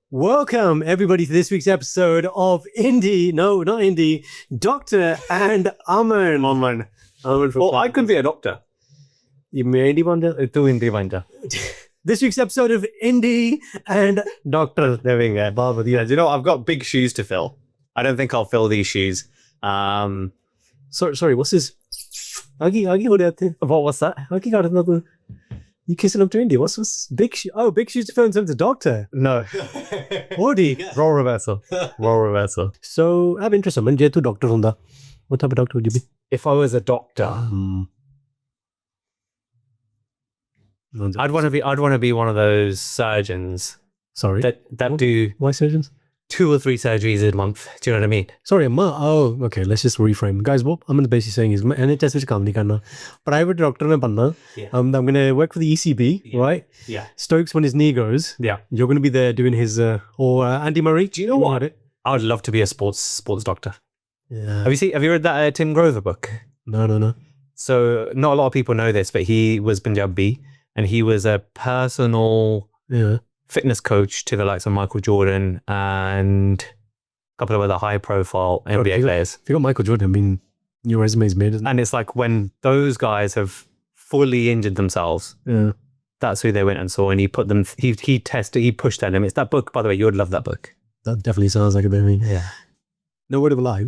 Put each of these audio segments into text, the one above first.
Welcome, everybody, to this week's episode of Indy. No, not Indy. Doctor and Aman. Aman. Well, I could be a doctor. You may Indy Wonder. To Indy Wonder. This week's episode of Indy and Doctor. There we go. Yeah, you know, I've got big shoes to fill. I don't think I'll fill these shoes. Sorry, what's this? Agi, what happened? What's that? Agi got another. You kissing up to Indy? What's big shoes? Oh, big shoes to fill in terms of Doctor. No. Odi. Role reversal. So, I have interest. Man, je tu doctor hunda. What type of doctor would you be? If I was a doctor, I'd want to be one of those surgeons. Sorry. That do Why surgeons? 2 or 3 surgeries a month. Do you know what I mean? Sorry, oh, okay. Let's just reframe. Guys, what I'm basically saying is, NHS which company karna. Private doctor ne banna. Yeah. I'm going to work for the ECB, right? Yeah. Stokes, when his knee goes, Yeah. you're going to be there doing his, Andy Murray. Do you know what? I would love to be a sports doctor. Yeah. Have you read that Tim Grover book? No. So not a lot of people know this, but he was Punjabi and he was a personal fitness coach to the likes of Michael Jordan and a couple of other high-profile NBA players. If you got Michael Jordan, I mean, your resume's made, isn't it? And it's like when those guys have fully injured themselves, that's who they went and saw, and he put them. He pushed their limits. That book, by the way, you would love that book. That definitely sounds like a bit of me. Yeah. No word of a lie.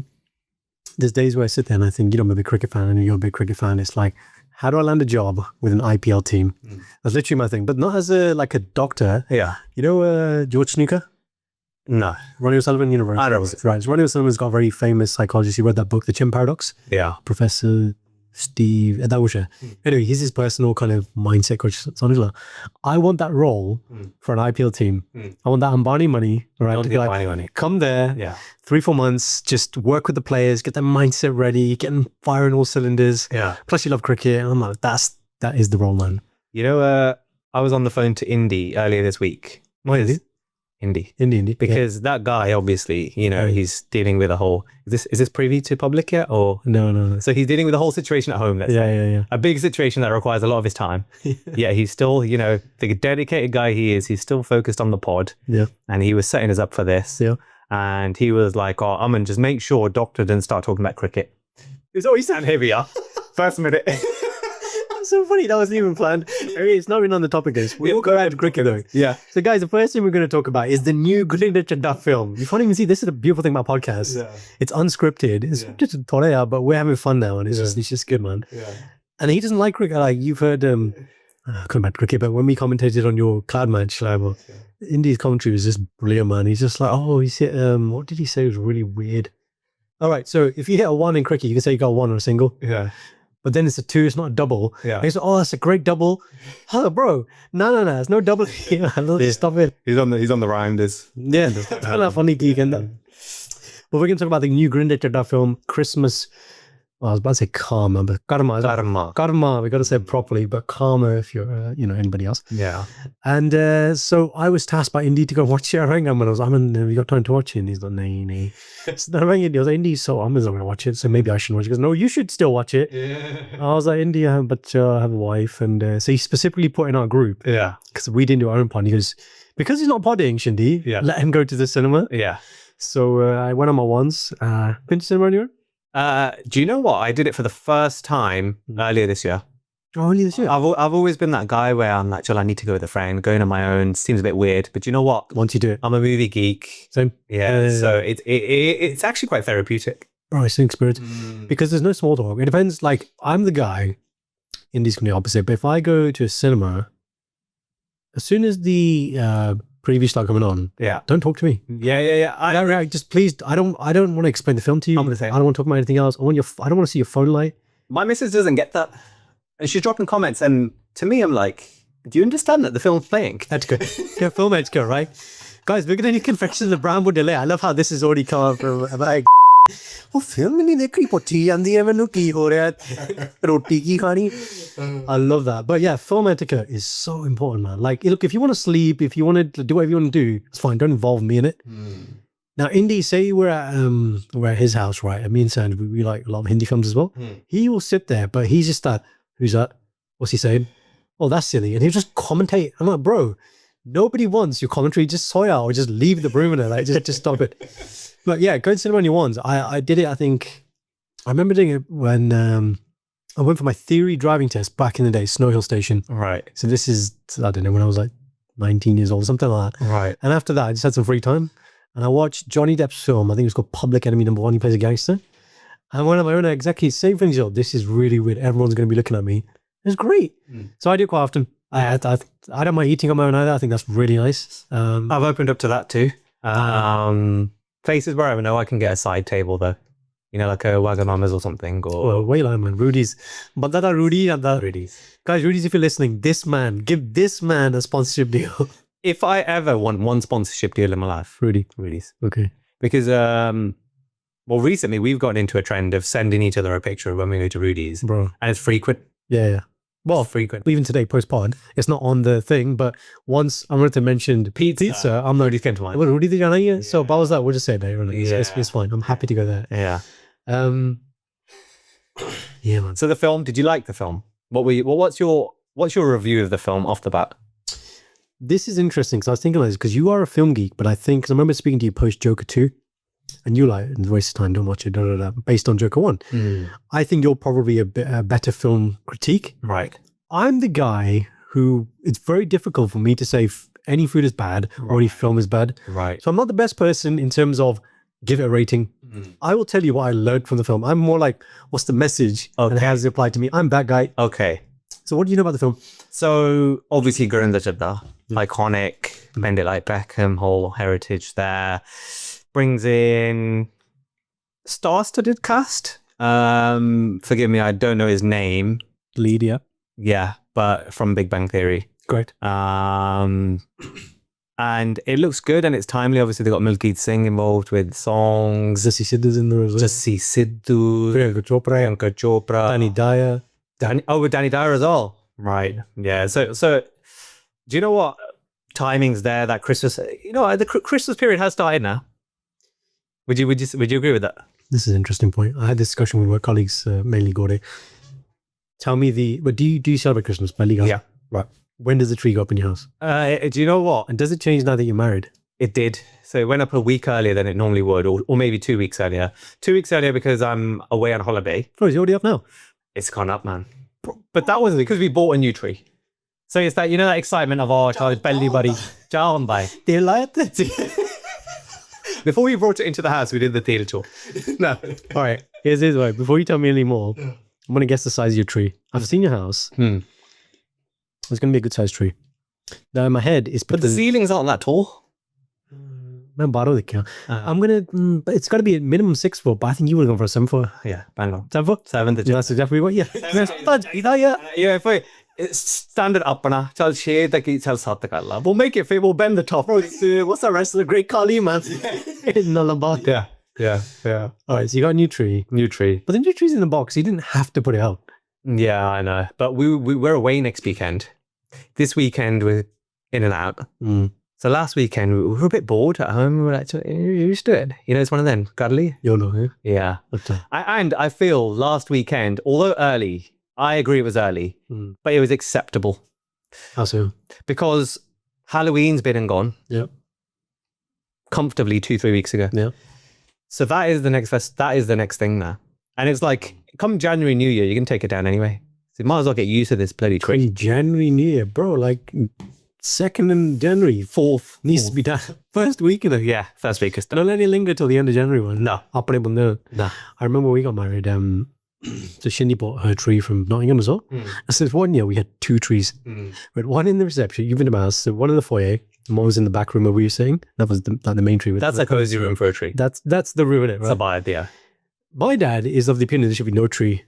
There's days where I sit there and I think, I'm a big cricket fan and you're a big cricket fan. It's like, how do I land a job with an IPL team? That's literally my thing. But not as a doctor. Yeah. You know George Snooker? No. Ronnie O'Sullivan University. I know. Right. So Ronnie O'Sullivan's got a very famous psychologist. He wrote that book, The Chimp Paradox. Yeah. Professor Steve Edawusha. Anyway, he's his personal kind of mindset coach. I want that role for an IPL team. I want that Ambani money. Right? Don't to be get like, Ambani money. come there. Yeah. 3-4 months, just work with the players, get their mindset ready, get them firing all cylinders. Yeah. Plus you love cricket. And I'm like, that is the role, man. You know, I was on the phone to Indy earlier this week. Why is it? Indy. Indy. Because that guy, obviously, he's dealing with a whole... Is this privy to public yet? Or No. So he's dealing with a whole situation at home. Yeah. A big situation that requires a lot of his time. Yeah, he's still, the dedicated guy he is, he's still focused on the pod. Yeah. And he was setting us up for this. Yeah. And he was like, oh, Aman, just make sure Doctor didn't start talking about cricket. It's always sound heavier. First minute. So funny, that wasn't even planned. It's not even on the topic of this. We will go back to cricket though. Yeah. So guys, the first thing we're going to talk about is the new Gurinder Chadha film. You can't even see, this is the beautiful thing about podcasts. Yeah. It's unscripted. It's just a torea, but we're having fun now and it's just good, man. Yeah. And he doesn't like cricket. Like you've heard, I couldn't about cricket, but when we commentated on your cloud match, Indy's commentary was just brilliant, man. He's just like, oh, he's hit, what did he say? It was really weird. All right. So if you hit a 1 in cricket, you can say you got a 1 on a single. Yeah. But then it's a 2, it's not a double. Yeah. And he's like, oh, that's a great double. Oh, bro, no, there's no double here. Stop it. He's on the rounders. Yeah, that's kind of funny geek. But we're going to talk about the new Gurinder Chadha film, Christmas. Well, I was about to say karma, but karma. Karma. We got to say it properly, but karma if you're, anybody else. Yeah. And so I was tasked by Indy to go watch it. I rang him and I was like, have you got time to watch it? And he's like, nah. So then I rang Indy. I was like, Indy, so Aman's not going to watch it, so maybe I shouldn't watch it. He goes, no, you should still watch it. Yeah. I was like, Indy, but I have a wife. And so he specifically put in our group. Yeah. Because we didn't do our own pod. He goes, because he's not podding, Shindy, let him go to the cinema. Yeah. So I went on my ones. Been to cinema anywhere? Do you know what? I did it for the first time earlier this year. Oh, earlier this year? I've always been that guy where I'm like, I need to go with a friend. Going on my own seems a bit weird, but you know what? Once you do it, I'm a movie geek. Same. Yeah. So it's actually quite therapeutic. Bro, it's an experience because there's no small talk. It depends. Like I'm the guy. Indy's going to be opposite, but if I go to a cinema, as soon as the previews start coming on, don't talk to me. Yeah. I just please. I don't want to explain the film to you. I'm the same. I don't want to talk about anything else. I don't want to see your phone light. My missus doesn't get that, and she's dropping comments. And to me, I'm like, do you understand that the film's playing? Etiquette. Yeah, film etiquette, right? Guys, we're going to do Confessions of Brown Wood Delay. I love how this has already come up from about. ਉਹ film ਨਹੀਂ ਦੇਖੀ ਪੁੱਛੀ ਜਾਂਦੀ ਹੈ ਮੈਨੂੰ ਕੀ ਹੋ ਰਿਹਾ ਰੋਟੀ ਕੀ ਖਾਣੀ I love that. But yeah, film etiquette is so important, man. Like, look, if you want to sleep, if you want to do whatever you want to do, it's fine. Don't involve me in it. Now, Indy, say we're at his house, right? And me and Sand, we like a lot of Hindi films as well. He will sit there, but he's just that, who's that? What's he saying? Oh, that's silly. And he'll just commentate. I'm like, bro, nobody wants your commentary. Just soy out or just leave the broom in it. Like just stop it. But yeah, go to cinema when you want. I did it. I think I remember doing it when I went for my theory driving test back in the day, Snow Hill Station. Right. So this is, I don't know, when I was like 19 years old, something like that. Right. And after that, I just had some free time. And I watched Johnny Depp's film. I think it was called Public Enemy No. 1. He plays a gangster. And one of my own executives, same thing. Yo, this is really weird. Everyone's going to be looking at me. It's great. So I do it quite often. I don't mind eating on my own either. I think that's really nice. I've opened up to that too. Places where I know I can get a side table though. You know, like a Wagamama's or something. Or Well, wait, man. Rudy's. But that are Rudy and that. Rudy's. Guys, Rudy's, if you're listening, give this man a sponsorship deal. If I ever want one sponsorship deal in my life, Rudy's. Okay. Because, well, recently we've gotten into a trend of sending each other a picture when we go to Rudy's. Bro. And it's frequent. Yeah. Well, Frequent. even today, post-pod, it's not on the thing, but once I wanted to mention pizza, I'm not Rudy's came to mind. Well, Rudy did you So, but I was like, we'll just say it there. It's fine. I'm happy to go there. Yeah. Yeah, man. So the film, did you like the film? What's your review of the film off the bat? This is interesting because I was thinking about this because you are a film geek, but I think, because I remember speaking to you post Joker 2, and you like, it's a waste of time, don't watch it, based on Joker 1. I think you're probably a better film critique. Right. I'm the guy who, it's very difficult for me to say any food is bad or any film is bad. Right. So I'm not the best person in terms of give it a rating. I will tell you what I learned from the film. I'm more like, what's the message and how does it apply to me? I'm that guy. Okay. So what do you know about the film? So obviously Gurinder Chadha, iconic, bend it like Beckham, whole heritage there. Brings in star-studded cast. Forgive me, I don't know his name. Lead, yeah. Yeah, but from Big Bang Theory. Great. And it looks good and it's timely. Obviously, they got Milky Singh involved with songs. Jesse Siddhu's in there as well. Jesse Siddhu, Priyanka Chopra, Danny Dyer. With Danny Dyer as well. Right. Yeah. So do you know what? Timing's there. That Christmas. You know, the Christmas period has started now. Would you agree with that? This is an interesting point. I had this discussion with my colleagues, mainly Gordy. Tell me but do you celebrate Christmas by legal? Yeah. Right. When does the tree go up in your house? Do you know what? And does it change now that you're married? It did. So it went up a week earlier than it normally would, or maybe 2 weeks earlier. 2 weeks earlier because I'm away on holiday. Oh, is it already up now? It's gone up, man. But that was because we bought a new tree. So it's that, you know, that excitement of our child belly buddy. Down by. They like that. Before we brought it into the house, we did the theatre tour. No. All right. Here's this way. Before you tell me any more, I'm going to guess the size of your tree. I've seen your house. It's going to be a good sized tree. Now in my head, But the ceilings aren't that tall. I'm going to, it's got to be a minimum 6 foot, but I think you would have gone for a 7 foot. Yeah, bang on. 7 foot? 7 digit. That's exactly what, yeah. Yeah, if I stand it up and I'll shade the key, we'll make it fit, we'll bend the top. What's the rest of the great Kali, man? Yeah. All right, so you got a new tree. But the new tree's in the box. You didn't have to put it out. Yeah, I know. But we're away next weekend. This weekend we're in and out. So last weekend we were a bit bored at home. We were like, you used to it. You know, it's one of them. Cuddly. YOLO, yeah? Yeah. I feel last weekend, although early, I agree it was early, but it was acceptable. How so? Because Halloween's been and gone. Yep. Comfortably 2-3 weeks ago. Yeah. So that is the next thing now. And it's like, come January, New Year, you can take it down anyway. So you might as well get used to this bloody tree. January, New Year, bro, like 2nd in January, 4th needs to be done. First week of the Yeah, first week. Don't let it linger till the end of January one. No. I'll put it on there. No. I remember when we got married, so Shindy bought her tree from Nottingham as well. And so one year we had 2 trees. We had one in the reception, you've been to my house, so one in the foyer, and one was in the back room where we were sitting. That was the main tree. That's a cozy room for a tree. That's the room in it, right? That's a bad idea. My dad is of the opinion there should be no tree.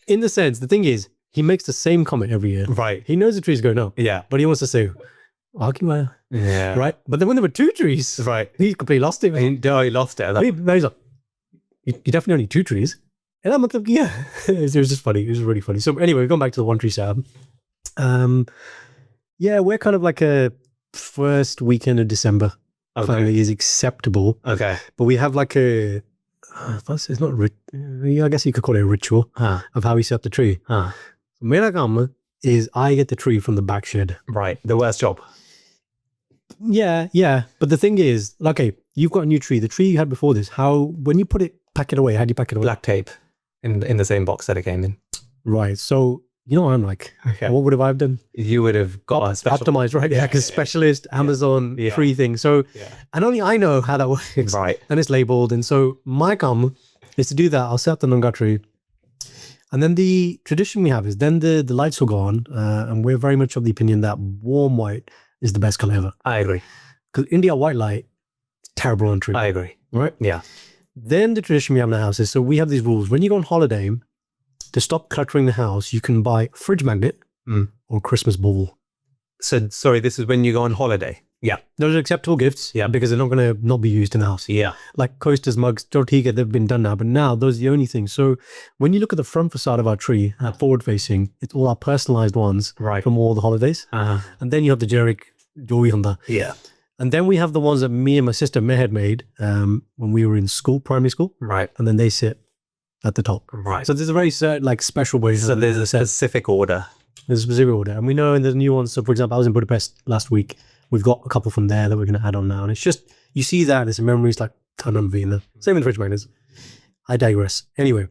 In the sense, the thing is, he makes the same comment every year. Right. He knows the tree's going up. Yeah. But he wants to say, argue, yeah. Right? But then when there were 2 trees, right, he completely lost it. He lost it. He's like, you definitely only 2 trees. And I'm like, yeah. It was just funny. It was really funny. So anyway, going back to the one tree setup. Yeah, we're kind of like a first weekend of December. Okay. Finally is acceptable. Okay. But we have like a, it's not, I guess you could call it a ritual of how we set up the tree. Meragama is I get the tree from the back shed. Right. The worst job. Yeah. But the thing is, okay, you've got a new tree. The tree you had before this, when you pack it away, how do you pack it away? Black tape in the same box that it came in. Right. So, you know what I'm like? Okay. What would have I done? You would have got a special... Optimized, right? Yeah, because specialist, Amazon, free thing. So, and only I know how that works. Right. And it's labeled. And so my come is to do that. I'll set up the Nunga tree. And then the tradition we have is then the lights will go on. And we're very much of the opinion that warm white is the best color ever. I agree. Because India white light, terrible on tree. I agree. Right? Yeah. Then the tradition we have in the house is, so we have these rules. When you go on holiday, to stop cluttering the house, you can buy a fridge magnet or Christmas bauble. So, sorry, this is when you go on holiday? Yeah. Those are acceptable gifts because they're not going to not be used in the house. Yeah. Like coasters, mugs, tortilla, they've been done now. But now, those are the only things. So when you look at the front facade of our tree, forward facing, it's all our personalized ones from all the holidays. And then you have the generic Joey Honda. Yeah. And then we have the ones that me and my sister May had made when we were in school, primary school. Right. And then they sit at the top. Right. So there's a very special way. So there's a specific order. There's a specific order. And we know in the new ones, so for example, I was in Budapest last week. We've got a couple from there that we're going to add on now. And it's just, you see that, it's a memory, it's like ton of Vienna. Same with fridge magnets. I digress. Anyway,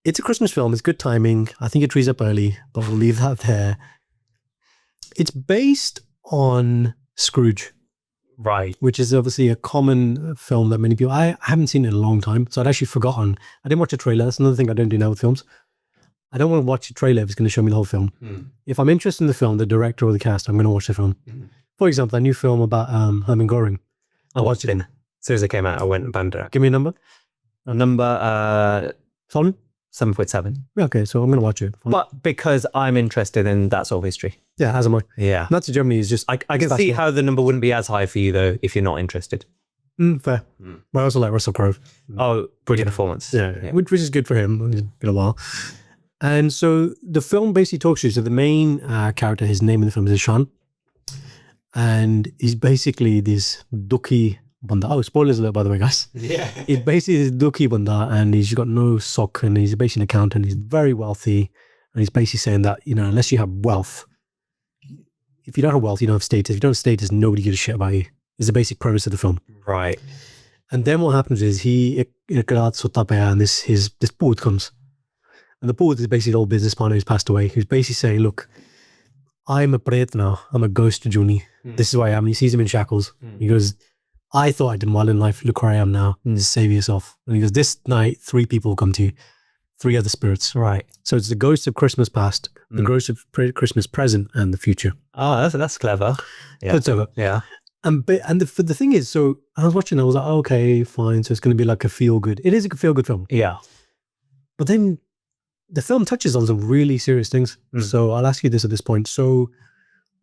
it's a Christmas film. It's good timing. I think it trees up early, but we'll leave that there. It's based on Scrooge. Right. Which is obviously a common film that many people, I haven't seen it in a long time. So I'd actually forgotten. I didn't watch a trailer. That's another thing I don't do now with films. I don't want to watch a trailer if it's going to show me the whole film. If I'm interested in the film, the director or the cast, I'm going to watch the film. For example, a new film about Herman Goring. I watched it in. As soon as it came out, I went and banned it. Give me a number. A number, Solid? 7.7. Yeah, okay, so I'm going to watch it. But because I'm interested in that sort of history. Yeah, as am I. Yeah. Nazi Germany is just... I can see how the number wouldn't be as high for you, though, if you're not interested. Fair. But I also like Russell Crowe. Oh, brilliant performance. Yeah. Which is good for him. It's been a while. And so the film basically talks to you. So the main character, his name in the film is Ishan. And he's basically this ducky banda. Oh, spoilers alert, by the way, guys. Yeah. He's basically this ducky banda and he's got no sock and he's basically an accountant. He's very wealthy. And he's basically saying that, unless you have wealth, if you don't have wealth, you don't have status. If you don't have status, nobody gives a shit about you. Is the basic premise of the film. Right. And then what happens is and this poet comes. And the poet is basically an old business partner who's passed away, who's basically saying, look, I'm a pret now. I'm a ghost to Juni. This is who I am. And he sees him in shackles. He goes, I thought I did well in life. Look where I am now. Just save yourself. And he goes, this night, 3 people will come to you. 3 other spirits. Right. So it's the ghost of Christmas past, the ghost of Christmas present, and the future. Oh, that's clever. Yeah. That's over. Yeah. And the thing is, so I was watching, I was like, oh, okay, fine. So it's going to be like a feel-good. It is a feel-good film. Yeah. But then the film touches on some really serious things. So I'll ask you this at this point. So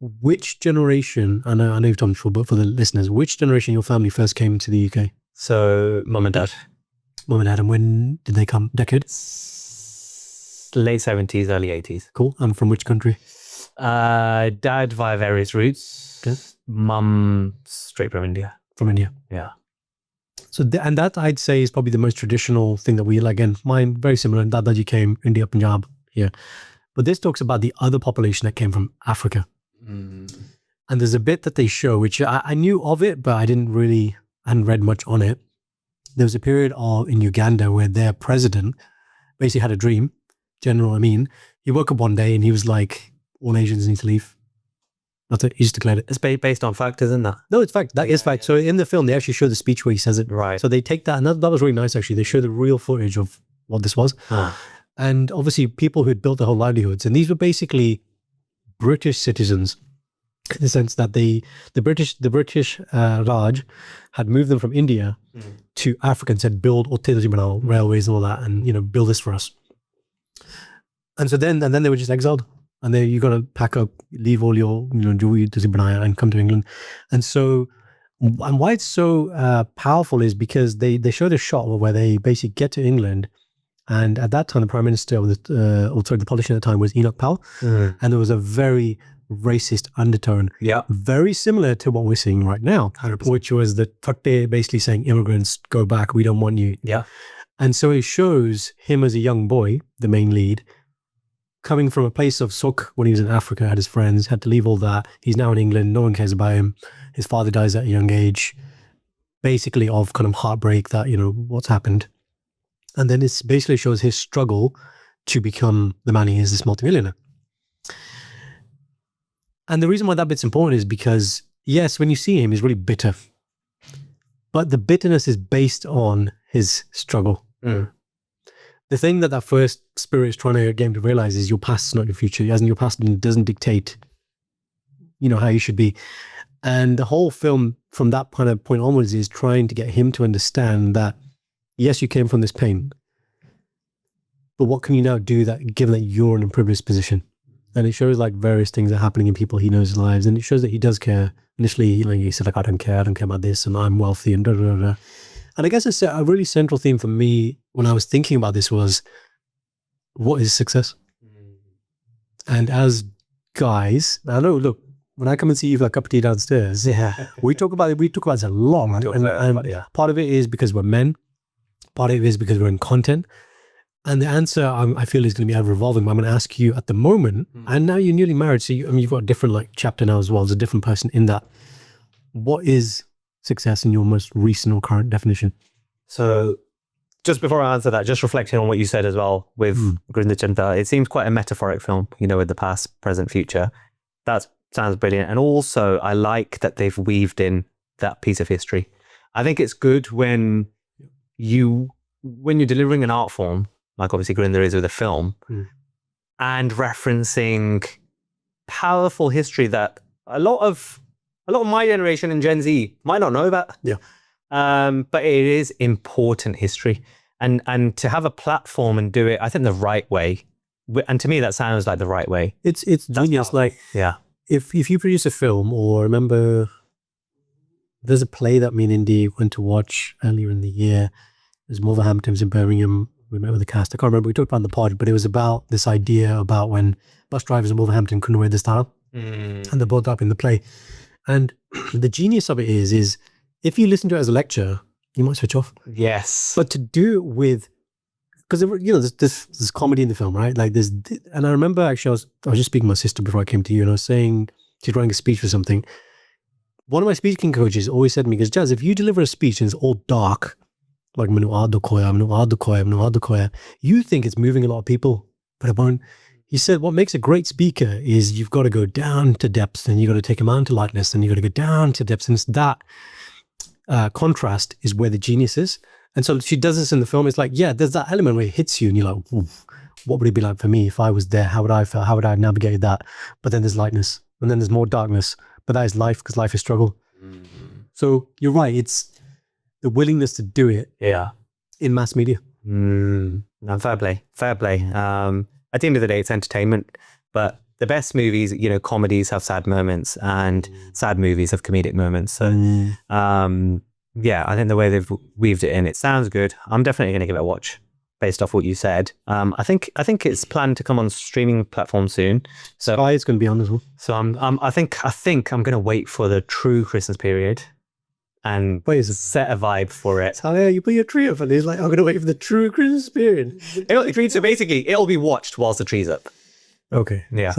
which generation, I know you've done before, but for the listeners, which generation your family first came to the UK? So mum and dad. Mum and dad. And when did they come? Decade? Late 70s, early 80s. Cool. And from which country? Dad via various routes. Okay. Mum straight from India. From India. Yeah. So, and that I'd say is probably the most traditional thing that we, again, mine very similar. Dadaji came, India, Punjab, here. But this talks about the other population that came from Africa. And there's a bit that they show, which I knew of it, but I hadn't read much on it. There was a period in Uganda where their president basically had a dream, General Amin. He woke up one day and he was like, all Asians need to leave. That's it. He just declared it. It's based on fact, isn't that? No, it's fact. That is fact. So in the film, they actually show the speech where he says it. Right. So they take that, and that was really nice, actually. They show the real footage of what this was. And obviously, people who had built their whole livelihoods. And these were basically British citizens, in the sense that the British Raj had moved them from India to Africa and said, build railways and all that, and build this for us. And so then they were just exiled. And then you got to pack up, leave all your, and come to England. And so, and why it's so powerful is because they show this shot where they basically get to England. And at that time, the Prime Minister, the politician at the time was Enoch Powell. And there was a very racist undertone. Yeah. Very similar to what we're seeing right now, 100%. Which was the Fatte basically saying, immigrants, go back, we don't want you. Yeah. And so it shows him as a young boy, the main lead, coming from a place of Suk when he was in Africa, had his friends, had to leave all that. He's now in England. No one cares about him. his father dies at a young age, basically of kind of heartbreak that, what's happened. And then it basically shows his struggle to become the man he is, this multimillionaire. And the reason why that bit's important is because, yes, when you see him, he's really bitter. But the bitterness is based on his struggle. The thing that first spirit is trying to get him to realize is your past is not your future. As in, your past doesn't dictate, how you should be. And the whole film, from that kind of point onwards, is trying to get him to understand that, yes, you came from this pain, but what can you now do that, given that you're in a privileged position? And it shows like various things that are happening in people he knows lives, and it shows that he does care. Initially, he said like, I don't care about this, and I'm wealthy, and da da da. And I guess it's a really central theme for me when I was thinking about this was, what is success? And as guys, I know, look, when I come and see you for a cup of tea downstairs, we talk about this a lot. And part of it is because we're men. Part of it is because we're in content. And the answer I feel is going to be ever evolving. But I'm going to ask you at the moment, and now you're newly married, so you've got a different chapter now as well. There's a different person in that. What is success in your most recent or current definition? So just before I answer that, just reflecting on what you said as well with Gurinder Chadha, it seems quite a metaphoric film, with the past, present, future. That sounds brilliant. And also I like that they've weaved in that piece of history. I think it's good when you're delivering an art form, like obviously Gurinder is with a film, and referencing powerful history that a lot of my generation and Gen Z might not know about. Yeah. But it is important history. And to have a platform and do it, I think the right way. And to me, that sounds like the right way. It's genius. Yeah. If you produce a film, or remember, there's a play that me and Indy went to watch earlier in the year. There's Wolverhampton's in Birmingham. We met with the cast. I can't remember. We talked about it in the pod, but it was about this idea about when bus drivers in Wolverhampton couldn't wear the style. And they brought that up in the play. And the genius of it is if you listen to it as a lecture, you might switch off. Yes. But to do it with, because there's comedy in the film, right? Like there's, and I remember actually I was just speaking to my sister before I came to you, and I was saying, she's writing a speech for something. One of my speaking coaches always said to me, because Jazz, if you deliver a speech and it's all dark, like you think it's moving a lot of people, but it won't. He said, what makes a great speaker is you've got to go down to depths, and you've got to take a man to lightness, and you've got to go down to depths. And it's that contrast is where the genius is. And so she does this in the film. It's like, yeah, there's that element where it hits you and you're like, what would it be like for me if I was there? How would I feel? How would I have navigated that? But then there's lightness, and then there's more darkness. But that is life, because life is struggle. So you're right. It's the willingness to do it in mass media. No, fair play. At the end of the day, it's entertainment, but the best movies, comedies have sad moments, and sad movies have comedic moments. So, I think the way they've weaved it in, it sounds good. I'm definitely going to give it a watch based off what you said. I think it's planned to come on streaming platforms soon. So Sky is going to be on as well. So I think I'm going to wait for the true Christmas period and set a vibe for it. So you put your tree up, and he's like, I'm going to wait for the true Christmas period. So basically, it'll be watched whilst the tree's up. Okay. Yeah.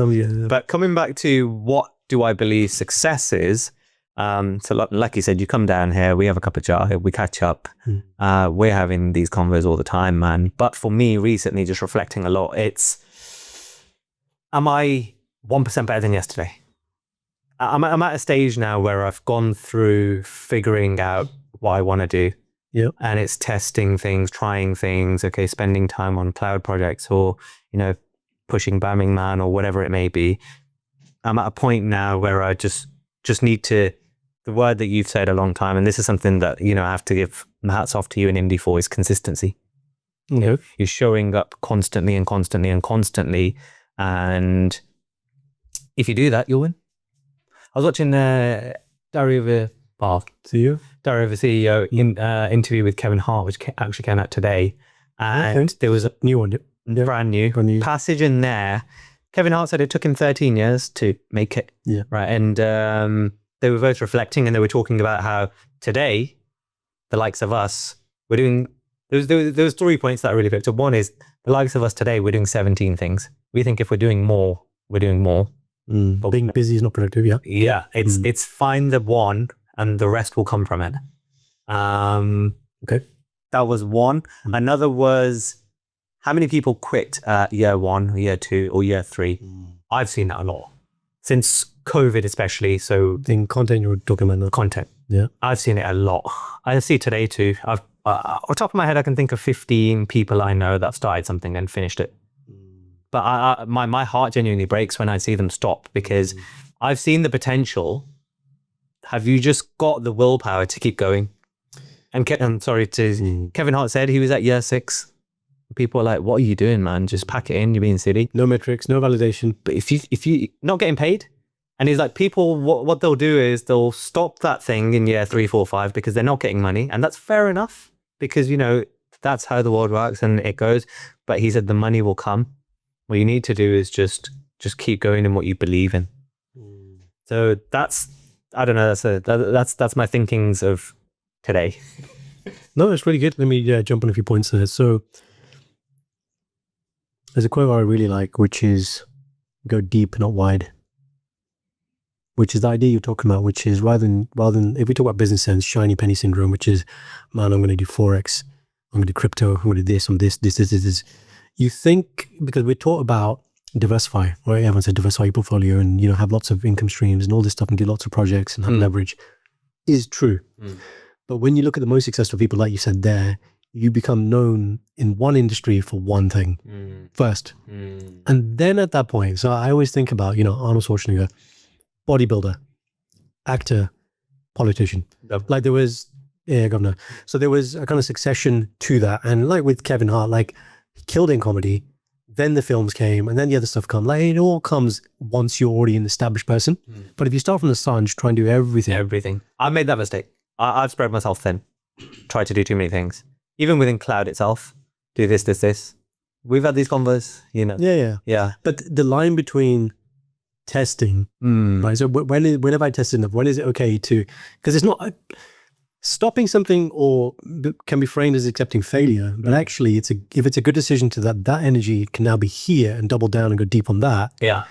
But coming back to what do I believe success is, so like you said, you come down here, we have a cup of chai, we catch up. We're having these convos all the time, man. But for me, recently, just reflecting a lot, am I 1% better than yesterday? I'm at a stage now where I've gone through figuring out what I want to do. Yeah. And it's testing things, trying things, spending time on cloud projects, or, pushing Bamming Man, or whatever it may be. I'm at a point now where I just need to, the word that you've said a long time, and this is something that, I have to give my hats off to you and Indy for, is consistency. You're showing up constantly and constantly and constantly. And if you do that, you'll win. I was watching Diary of a CEO interview with Kevin Hart, which actually came out today. And there was a new one. Brand new passage in there. Kevin Hart said it took him 13 years to make it. Yeah. Right. And they were both reflecting, and they were talking about how today, the likes of us, we're doing, there was 3 points that I really picked up. One is the likes of us today, we're doing 17 things. We think if we're doing more, we're doing more. Being busy is not productive. Yeah. Yeah, it's find the one and the rest will come from it. Okay. That was one. Another was how many people quit year 1, year 2, or year 3. I've seen that a lot since COVID, especially. So In content you were talking about now. content, Yeah. I've seen it a lot. I see it today too. I've off the top of my head, I can think of 15 people I know that started something and finished it. But my heart genuinely breaks when I see them stop, because I've seen the potential. Have you just got the willpower to keep going? And Kevin Hart said he was at year 6. People are like, "What are you doing, man? Just pack it in. You're being silly." No metrics, no validation. But if you not getting paid, and he's like, people, what they'll do is they'll stop that thing in year 3, 4, 5 because they're not getting money, and that's fair enough, because that's how the world works and it goes. But he said the money will come. What you need to do is just keep going in what you believe in. So that's, I don't know, that's my thinkings of today. No, it's really good. Let me jump on a few points there. So there's a quote I really like, which is go deep, not wide. Which is the idea you're talking about, which is rather than if we talk about business sense, shiny penny syndrome, which is, man, I'm going to do Forex, I'm going to do crypto, I'm going to do this. You think, because we're taught about diversify, right? Everyone said diversify your portfolio and, have lots of income streams and all this stuff and do lots of projects and have leverage, is true. But when you look at the most successful people, like you said there, you become known in one industry for one thing first. And then at that point, so I always think about, Arnold Schwarzenegger, bodybuilder, actor, politician. Yep. Like there was, governor. So there was a kind of succession to that. And like with Kevin Hart, like he killed in comedy, then the films came, and then the other stuff come. Like it all comes once you're already an established person. But if you start from the start and just try and do everything. I made that mistake. I've spread myself thin. Tried to do too many things. Even within cloud itself, do this. We've had these convos, Yeah. But the line between testing, right? So when have I tested enough? When is it okay to, because it's not stopping something or can be framed as accepting failure, but actually if it's a good decision to that energy can now be here and double down and go deep on that. Yeah.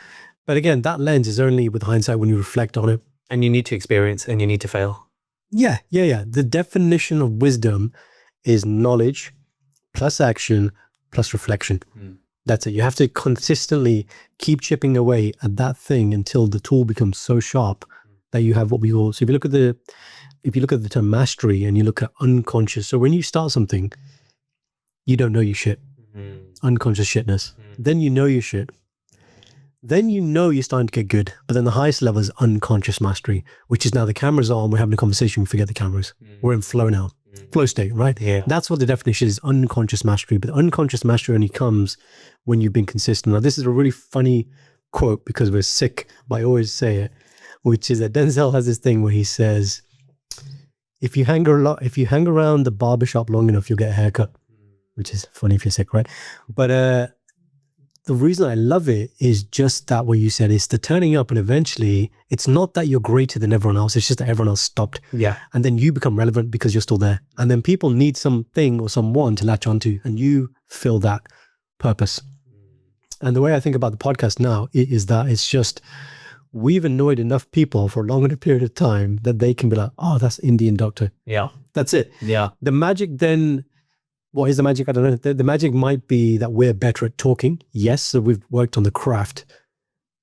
But again, that lens is only with hindsight when you reflect on it. And you need to experience and you need to fail. Yeah. The definition of wisdom is knowledge plus action plus reflection. That's it. You have to consistently keep chipping away at that thing until the tool becomes so sharp that you have what we call. So if you look at the term mastery and you look at unconscious, so when you start something, you don't know your shit. Unconscious shitness. Then you know your shit. Then you're starting to get good. But then the highest level is unconscious mastery, which is now the cameras are on, we're having a conversation, we forget the cameras. We're in flow now. Flow state, right? Yeah. That's what the definition is, unconscious mastery. But unconscious mastery only comes when you've been consistent. Now, this is a really funny quote because we're sick, but I always say it, which is that Denzel has this thing where he says, if you hang around the barbershop long enough, you'll get a haircut, which is funny if you're sick, right? But the reason I love it is just that what you said is the turning up, and eventually it's not that you're greater than everyone else. It's just that everyone else stopped. Yeah. And then you become relevant because you're still there. And then people need something or someone to latch onto, and you fill that purpose. And the way I think about the podcast now is that it's just, we've annoyed enough people for a longer period of time that they can be like, oh, that's Indian doctor. Yeah. That's it. Yeah. The magic then, what is the magic? I don't know. The magic might be that we're better at talking. Yes, so we've worked on the craft.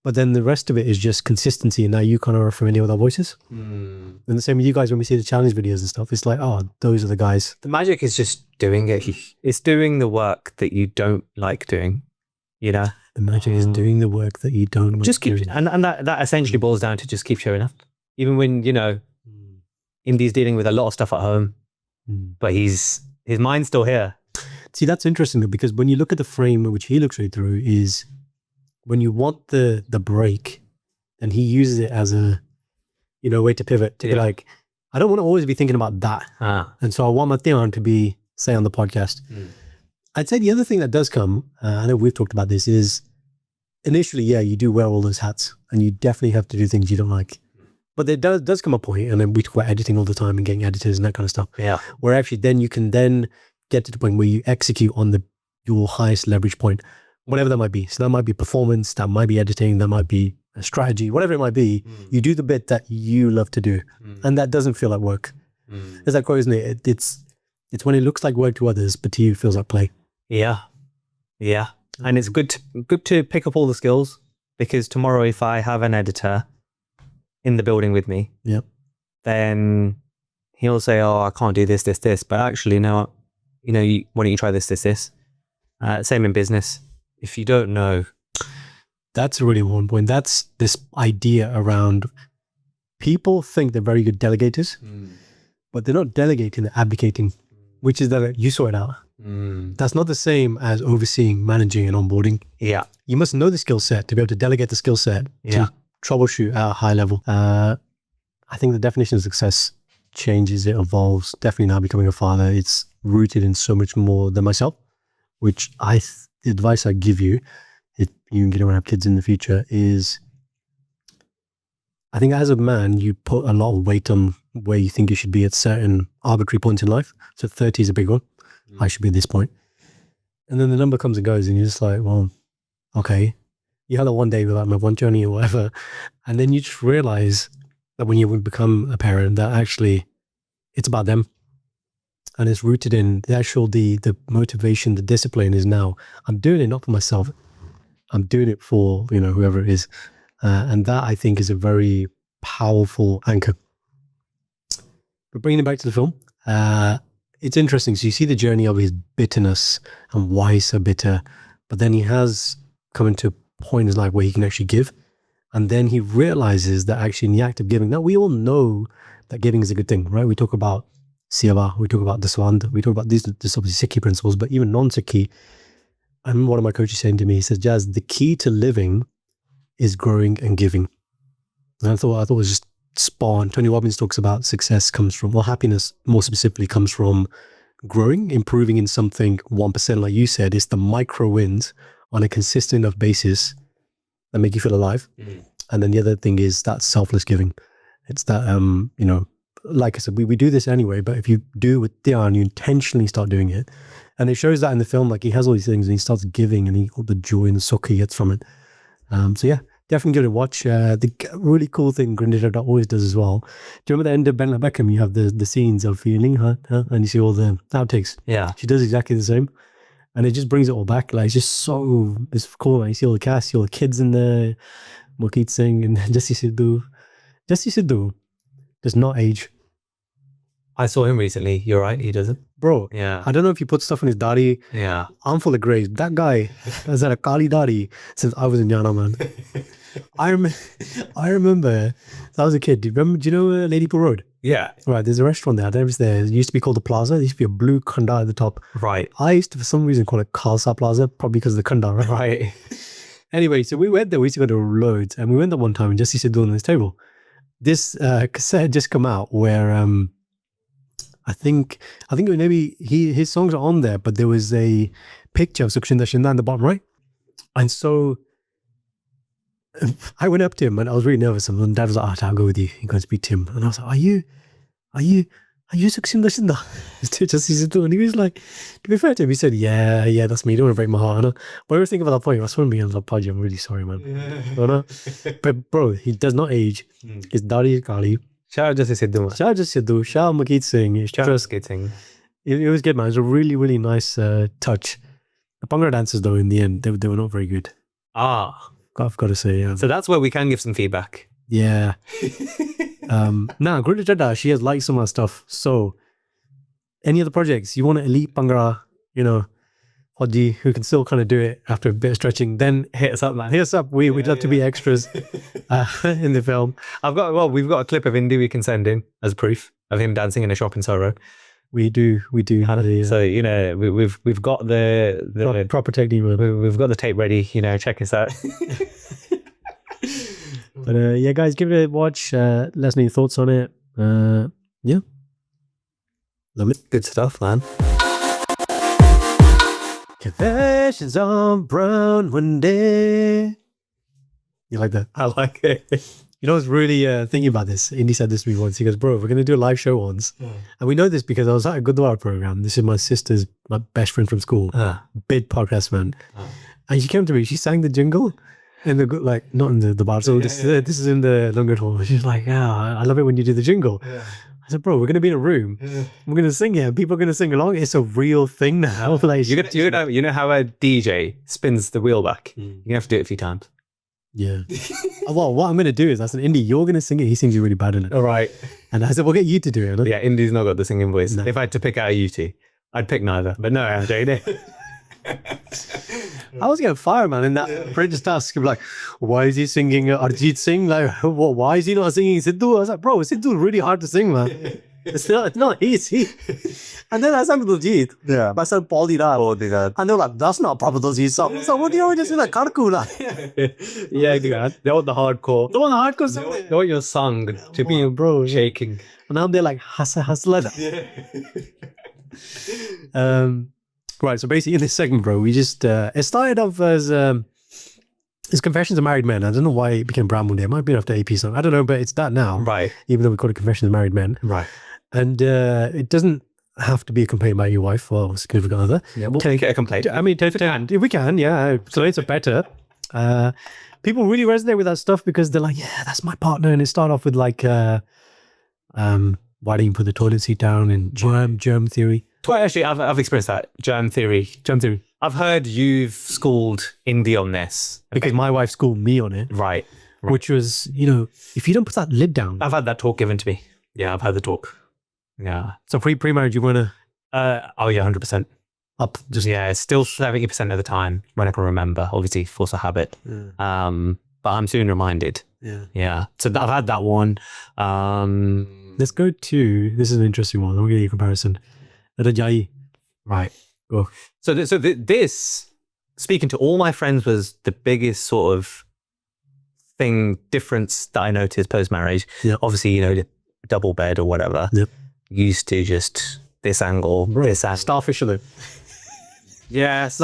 But then the rest of it is just consistency. And now you kind of are familiar with our voices. And the same with you guys when we see the challenge videos and stuff. It's like, oh, those are the guys. The magic is just doing it. It's doing the work that you don't like doing, The magic is doing the work that you don't like just keep doing. and that essentially boils down to just keep showing up. Even when, Indy's dealing with a lot of stuff at home, but his mind's still here. See, that's interesting though, because when you look at the frame which he looks right through is when you want the break, and he uses it as a, way to pivot, to be like, I don't want to always be thinking about that. And so I want my thing to be, say, on the podcast. I'd say the other thing that does come, I know we've talked about this, is initially, you do wear all those hats and you definitely have to do things you don't like. But there does come a point, and then we talk about editing all the time and getting editors and that kind of stuff. Yeah. Where actually then you can then get to the point where you execute on your highest leverage point, whatever that might be. So that might be performance, that might be editing, that might be a strategy, whatever it might be, you do the bit that you love to do. And that doesn't feel like work. There's that quote, isn't it? It's when it looks like work to others, but to you it feels like play. Yeah. And it's good to pick up all the skills, because tomorrow if I have an editor in the building with me, then he'll say, oh, I can't do this, but actually, no, why don't you try this? Same in business. If you don't know. That's a really important point. That's this idea around people think they're very good delegators, but they're not delegating, they're abdicating, which is that you sort it out. That's not the same as overseeing, managing, and onboarding. Yeah. You must know the skill set to be able to delegate the skill set to troubleshoot at a high level. I think the definition of success changes, it evolves. Definitely now becoming a father, it's rooted in so much more than myself, which the advice I give you, if you want to have kids in the future, is I think as a man, you put a lot of weight on where you think you should be at certain arbitrary points in life. So 30 is a big one. I should be at this point. And then the number comes and goes and you're just like, well, okay. You have that one day with like my one journey or whatever. And then you just realize that when you become a parent, that actually it's about them. And it's rooted in the motivation, the discipline is now, I'm doing it not for myself. I'm doing it for, whoever it is. And that I think is a very powerful anchor. But bringing it back to the film, it's interesting. So you see the journey of his bitterness and why he's so bitter, but then he has come into a point in his life where he can actually give. And then he realizes that actually in the act of giving, now we all know that giving is a good thing, right? We talk about Siava, we talk about Daswand, we talk about this obviously Sikhi principles, but even non-Sikhi. I remember one of my coaches saying to me, he says, Jazz, the key to living is growing and giving. And I thought it was just spot on. Tony Robbins talks about success comes from, well, happiness more specifically comes from growing, improving in something 1%, like you said. It's the micro wins on a consistent enough basis that make you feel alive. And then the other thing is that selfless giving. It's that, like I said, we do this anyway, but if you do it with Dhyan, you intentionally start doing it. And it shows that in the film, like he has all these things and he starts giving and the joy and the sukh he gets from it. So yeah, definitely give it a watch. The really cool thing Gurinder always does as well. Do you remember the end of Ben Beckham? You have the scenes of feeling, and you see all the outtakes. Yeah. She does exactly the same. And it just brings it all back. Like, it's cool. Man. You see all the cast, you see all the kids in there, Mokeet Singh and Jesse Sidhu. Jesse Sidhu does not age. I saw him recently. You're right, he doesn't. Bro, yeah. I don't know if he put stuff in his daddy. Yeah. I'm full of grace. That guy has had a Kali daddy since I was in Jana, man. I remember, I was a kid. Do you know Ladypool Road? Yeah. Right, there's a restaurant there. I don't know if it's there. It used to be called the Plaza. There used to be a blue khanda at the top. Right. I used to, for some reason, call it Khalsa Plaza, probably because of the khanda, right? Right. Anyway, so we went there. We used to go to loads. And we went there one time and just used to do on this table. This cassette had just come out where... I think maybe his songs are on there, but there was a picture of Sukhshinder Shinda in the bottom right. And so I went up to him and I was really nervous. And Dad was like, I'll go with you. You go and speak to him. And I was like, are you Sukhshinder Shinda? And he was like, to be fair to him, he said, yeah, that's me. You don't want to break my heart. But I was thinking about that point. I was wondering, Paji, I'm really sorry, man. Yeah. But bro, he does not age. His daddy is Kali. Shout out Jesse Sidhu. Shout out Jesse Sidhu. Shout out Mokeet Singh. Shout out Mokeet Singh. It was good, man. It was a really, really nice touch. The Bhangra dances, though, in the end, they were not very good. I've got to say, yeah. So that's where we can give some feedback. Yeah. Now, Gurinder Chadha, she has liked some of our stuff. So, any other projects you want to elite Bhangra, Hodji, who can still kind of do it after a bit of stretching, then hit us up, man. Hit us up. We'd love to be extras in the film. We've got a clip of Indy we can send in as proof of him dancing in a shop in Soho. We do. So we've got the proper technique. We've got the tape ready. Check us out. But yeah, guys, give it a watch. Let us know your thoughts on it. Yeah, love it. Good stuff, man. Confessions on Brown one day. You like that? I like it. I was really thinking about this. Indy said this to me once. He goes, bro, we're going to do a live show once. And we know this because I was at a Gurdwara program. This is my best friend from school. Big podcast, man. And she came to me. She sang the jingle. And like not in the bar. So this is in the Lungat hall. She's like, I love it when you do the jingle. I said, bro, we're gonna be in a room. We're gonna sing it. And people are gonna sing along. It's a real thing now. Like, You know how a DJ spins the wheel back? You have to do it a few times. Yeah. Well, what I'm gonna do is I said, Indy, you're gonna sing it. He sings it really bad in it. All right. And I said, we'll get you to do it. Yeah, Indy's not got the singing voice. No. If I had to pick out a you two, I'd pick neither. But no, I'm doing it. I was getting fired, man. In that apprentice task, like, why is he singing Arjit Singh? Like, why is he not singing Sidhu? I was like, bro, Sidhu is really hard to sing, man. It's not easy. And then I sang Diljit. Yeah. I sang Paul Dira. And they were like, that's not a proper Diljit song. So what do you always just sing like Karku? Yeah, they want the hardcore. They want the hardcore song. They want your song to be bro, shaking. And now they're like, hustler. Right, so basically in this segment, bro, we just, it started off as Confessions of Married Men. I don't know why it became Brown Monday. It might be after AP song. I don't know, but it's that now. Right. Even though we call it Confessions of Married Men. Right. And it doesn't have to be a complaint about your wife or significant other. Yeah, we'll take it a complaint. I mean, if we can, yeah. So it's a better. People really resonate with that stuff because they're like, yeah, that's my partner. And it started off with like, why don't you put the toilet seat down and germ theory. Well, actually, I've experienced that. Germ theory. I've heard you've schooled Indy on this. Because my wife schooled me on it. Right. Which was, if you don't put that lid down. I've had that talk given to me. Yeah, I've had the talk. Yeah. So pre-marriage, you want to... oh, yeah, 100%. Up. Yeah, it's still 70% of the time when I can remember. Obviously, force of habit. Yeah. But I'm soon reminded. Yeah. Yeah. So I've had that one. Let's go to... This is an interesting one. I'll give you a comparison. Rajai. Right. Go. So this, speaking to all my friends, was the biggest sort of difference that I noticed post-marriage. Yep. Obviously, the double bed or whatever. Yep. Used to just this angle, this angle. Starfish alert. Yes,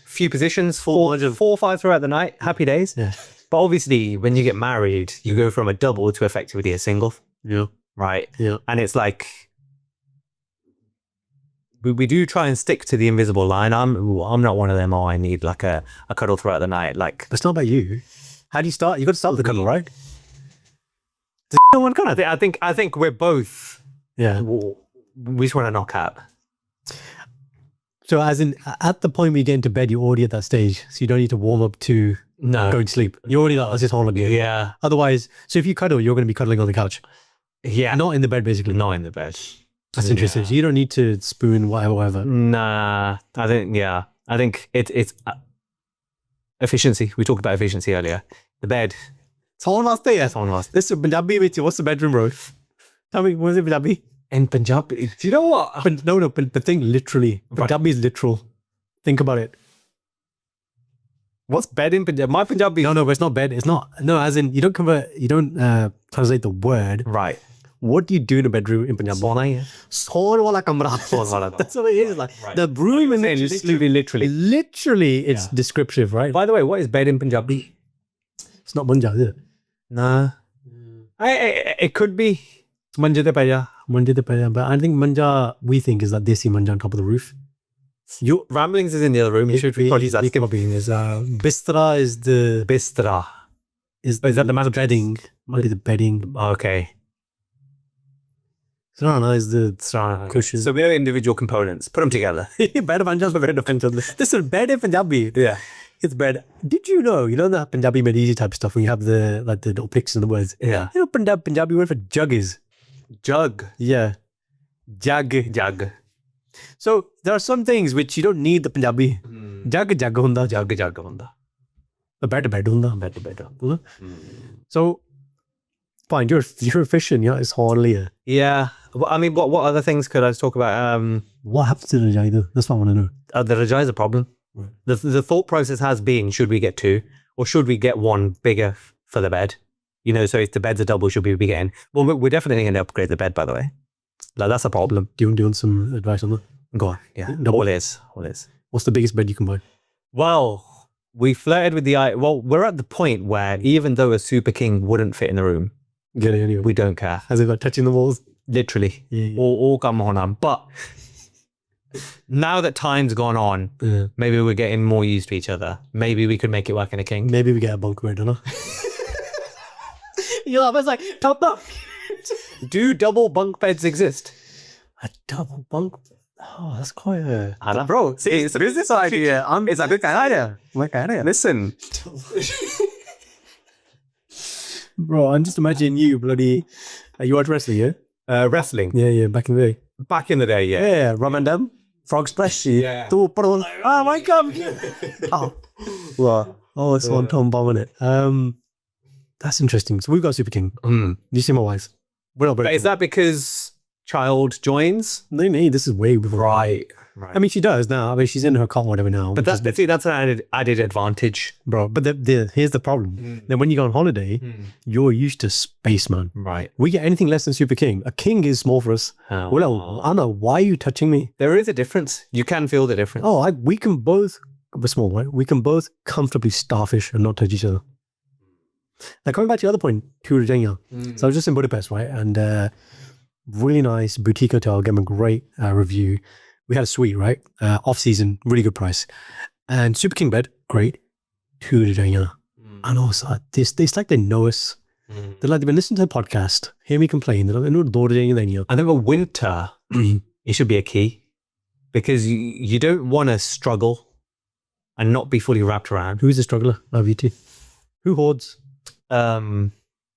few positions, four or five throughout the night. Happy days. Yeah. But obviously, when you get married, you go from a double to effectively a single. Yeah. Right. Yeah. And it's like, we do try and stick to the invisible line. I'm not one of them. Oh, I need like a cuddle throughout the night. Like, But it's not about you. How do you start? You got to start with the cuddle, right? no one can. I think we're both. Yeah. We just want to knock out. So as in, at the point where you get into bed, you're already at that stage. So you don't need to warm up to going to sleep. You're already like, let's just hold on. Yeah. Otherwise, so if you cuddle, you're going to be cuddling on the couch. Yeah. Not in the bed, basically. Not in the bed. That's interesting. So you don't need to spoon, whatever. Nah. I think it's efficiency. We talked about efficiency earlier. The bed. Someone must say, yes. This is Punjabi with you. What's the bedroom, bro? Tell me, what is it Punjabi? In Punjabi. Do you know what? No, but the thing literally. Punjabi is literal. Think about it. What's bed in Punjabi? My Punjabi. No, but it's not bed. It's not. No, as in, you don't translate the word. Right. What do you do in a bedroom in Punjab? Sohn wala kamra. That's what it is. Like, right. The room is literally, it's descriptive, right? By the way, what is bed in Punjabi? It's not manja, is it? Nah. It could be. It's manja de paya. But I think manja, we think, is that desi manja on top of the roof. Your ramblings is in the other room. You should probably that. Bistara is the... Bistara. Is that the matter of bedding? Might be the bedding. Okay. Sarana is the cushion. So we have individual components. Put them together. Bed of Punjab is very different. This is bed in Punjabi. Yeah. It's bed. Did you know the Punjabi made easy type stuff when you have the little pictures in the words? Yeah. Punjabi word for jug is? Jug. Yeah. Jag. So there are some things which you don't need the Punjabi. Jag hunda. Jag hunda. The bed hunda. Bed. So fine, you're efficient, yeah, it's hardly. Yeah. I mean, what other things could I talk about? What happens to the Rajai though? That's what I want to know. The Rajai is a problem. Right. The thought process has been, should we get two? Or should we get one bigger for the bed? So if the bed's a double, should we be getting... Well, we're definitely going to upgrade the bed, by the way. Like, that's a problem. Do you want some advice on that? Go on, yeah. Double. All is. What's the biggest bed you can buy? Well, we flirted with we're at the point where even though a Super King wouldn't fit in the room, get it anyway. We don't care. As if like touching the walls? Literally. Yeah. All come on. But Now that time's gone on, maybe we're getting more used to each other. Maybe we could make it work in a king. Maybe we get a bunk bed, don't know. I was like, top up. Do double bunk beds exist? A double bunk? Oh, that's quite a... Bro, see, it's a business idea. It's a good idea. Listen. Bro, I'm just imagining you bloody... you watch wrestling, yeah? Wrestling. Yeah, back in the day. Back in the day, yeah. Yeah, Ramadan, frog splash. Yeah. Oh my God. Oh, it's one ton bomb, it. That's interesting. So we've got Super King. You see my wife. We're not But is that because child joins? No, this is way before. Right. I mean, she does now. I mean, she's in her car, whatever now. But that's an added advantage. Bro, but here's the problem. Then when you go on holiday, you're used to space, man. Right. We get anything less than Super King. A king is small for us. Oh. Well, Anna, why are you touching me? There is a difference. You can feel the difference. Oh, we can both, we're small, right? We can both comfortably starfish and not touch each other. Now, coming back to the other point, So I was just in Budapest, right? And really nice boutique hotel, gave them a great review. We had a suite, right? Off season, really good price. And Super King bed, great. And also, it's like they know us. They're like, they've been listening to the podcast, hear me complain. They're like, I think a winter, it should be a key. Because you don't want to struggle and not be fully wrapped around. Who's the struggler of you two? Who hoards? Gather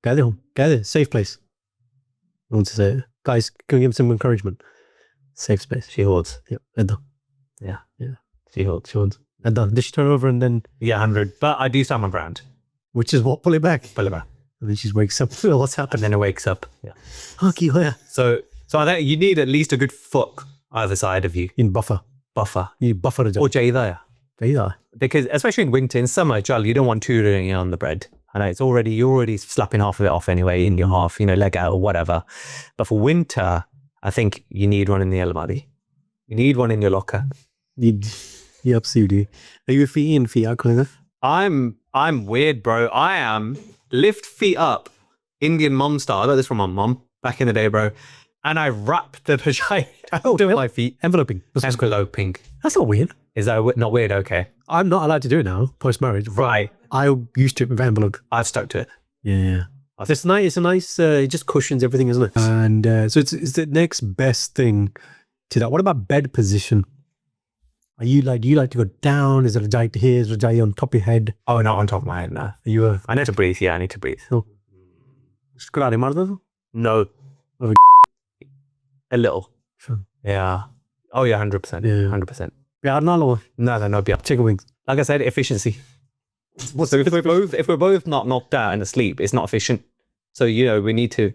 home. Gather. Safe place. I want to say it. Guys, can we give him some encouragement? Safe space. She hoards. Yep. Edda. Yeah. She hoards. Edda. Did she turn over and then... Yeah, 100. But I do stand my ground. Which is what? Pull it back. Pull it back. And then she wakes up. What's happened? And then it wakes up. Yeah. So I think you need at least a good foot either side of you. in buffer. You buffer the job. Or Jay there. Either. Because especially in winter, in summer, Jal, you don't want two on the bread. I know you're already slapping half of it off anyway in your half, leg out or whatever. But for winter, I think you need one in the almari. You need one in your locker. You absolutely. Are you a feet in, feet out kind of? I'm weird, bro. I am lift feet up, Indian mom style. I got this from my mom back in the day, bro. And I wrap the vagina around my feet. Enveloping. Enveloping. That's not weird. Is that not weird? Okay. I'm not allowed to do it now, post-marriage. Right. I used to with envelope. I've stuck to it. Yeah. It's a nice, it just cushions everything, isn't it? And so it's the next best thing to that. What about bed position? Do you like to go down? Is it a jai to here? Is it a jai on top of your head? Oh, not on top of my head, no. I need to breathe. Yeah, I need to breathe. No. No. Oh, a little. Sure. Yeah. Oh, yeah, 100%. Yeah. 100%. No. No, chicken wings. Like I said, efficiency. So if we're both not knocked out and asleep, it's not efficient. So, we need to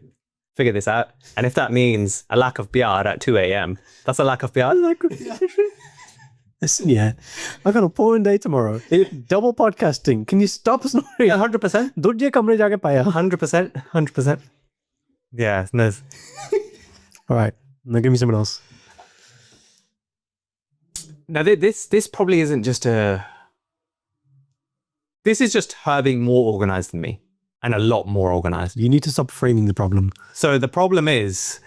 figure this out. And if that means a lack of biar at 2 a.m., that's a lack of biar. Listen, yeah. I got a porn day tomorrow. Double podcasting. Can you stop snoring? 100%. Dujje kamre jaake paya. 100%. Yeah, no. All right. Now give me something else. Now, this probably isn't just this is just her being more organized than me and a lot more organized. You need to stop framing the problem. So the problem is,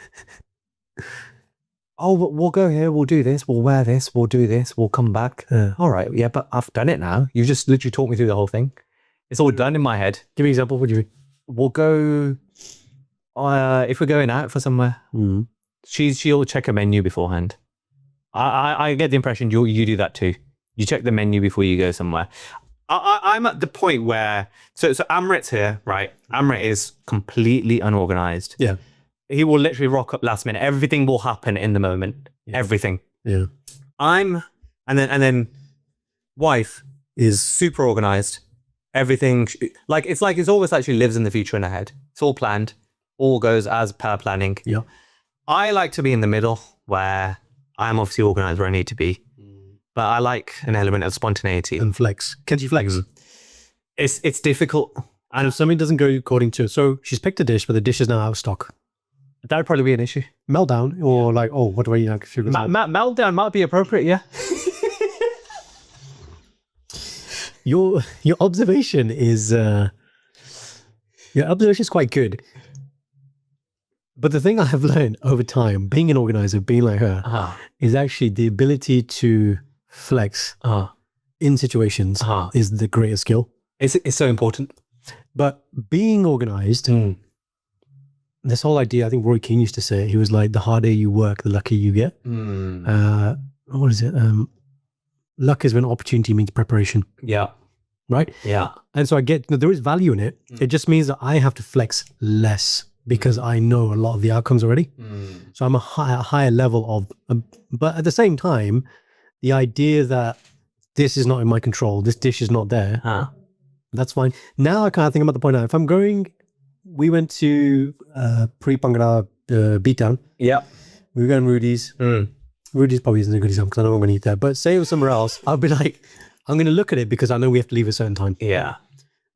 we'll go here, we'll do this, we'll wear this, we'll do this, we'll come back. All right, yeah, but I've done it now. You've just literally talked me through the whole thing. It's all done in my head. Give me an example. What do you mean? We'll go, if we're going out for somewhere, she'll check a menu beforehand. I get the impression you do that too. You check the menu before you go somewhere. I'm at the point where, so Amrit's here, right? Amrit is completely unorganized. Yeah. He will literally rock up last minute. Everything will happen in the moment. Yeah. Everything. Yeah. And then wife is super organized. Everything, it's almost like she lives in the future in her head. It's all planned. All goes as per planning. Yeah. I like to be in the middle where I'm obviously organized where I need to be. But I like an element of spontaneity. And flex. Can she flex? It's difficult. And if something doesn't go according to... So she's picked a dish, but the dish is now out of stock. That would probably be an issue. Meltdown or what do I eat? Meltdown might be appropriate, yeah. Your observation is... your observation is quite good. But the thing I have learned over time, being an organizer, being like her, is actually the ability to flex in situations is the greatest skill. It's so important. But being organized, this whole idea, I think Roy Keane used to say it, he was like, the harder you work, the luckier you get. What is it? Luck is when opportunity means preparation. Yeah. Right? Yeah. And so I get, there is value in it. It just means that I have to flex less because I know a lot of the outcomes already. So I'm a higher level of, but at the same time, the idea that this is not in my control, this dish is not there, that's fine. Now I kind of think about the point now. If I'm going, we went to pre-Bhangra beatdown. Yeah. We were going Rudy's. Rudy's probably isn't a good example because I know I'm going to eat there. But say it was somewhere else, I'll be like, I'm going to look at it because I know we have to leave a certain time. Yeah.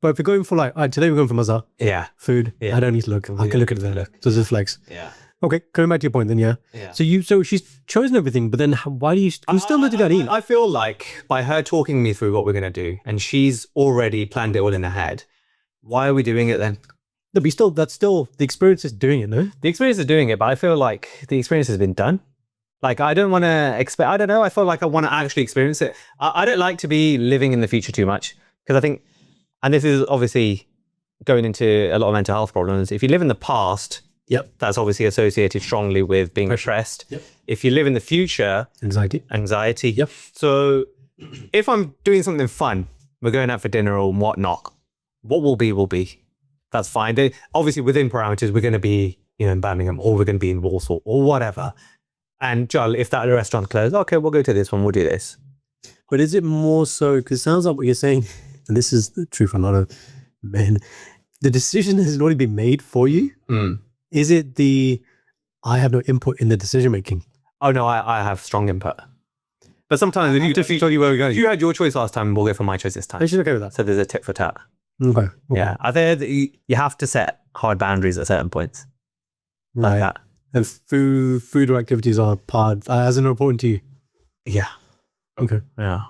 But if we're going for like, all right, today we're going for Mazza. Yeah. Food. Yeah. I don't need to look. I can look at it there. So there's a flex. Yeah. Okay, coming back to your point then, yeah. So she's chosen everything, but then why do you still need to go eat? I feel like by her talking me through what we're going to do, and she's already planned it all in her head, why are we doing it then? No, but that's still, the experience is doing it, no? The experience is doing it, but I feel like the experience has been done. Like, I don't want to expect, I don't know, I feel like I want to actually experience it. I don't like to be living in the future too much, because I think, and this is obviously going into a lot of mental health problems, if you live in the past, that's obviously associated strongly with being depressed. If you live in the future, anxiety. So if I'm doing something fun, we're going out for dinner or whatnot, what will be. That's fine. Obviously within parameters, we're going to be, in Birmingham, or we're going to be in Warsaw or whatever. And Joel, if that restaurant closed, okay, we'll go to this one, we'll do this. But is it more so, because it sounds like what you're saying, and this is the truth, I'm not a man, the decision has already been made for you? Is it I have no input in the decision making? Oh no, I have strong input. But sometimes if you tell you where we're going. You had your choice last time, we'll go for my choice this time. I should okay with that. So there's a tit for tat. Okay. Yeah. I think that you have to set hard boundaries at certain points. Like that. And food or activities are part as important to you. Yeah. Okay. Yeah.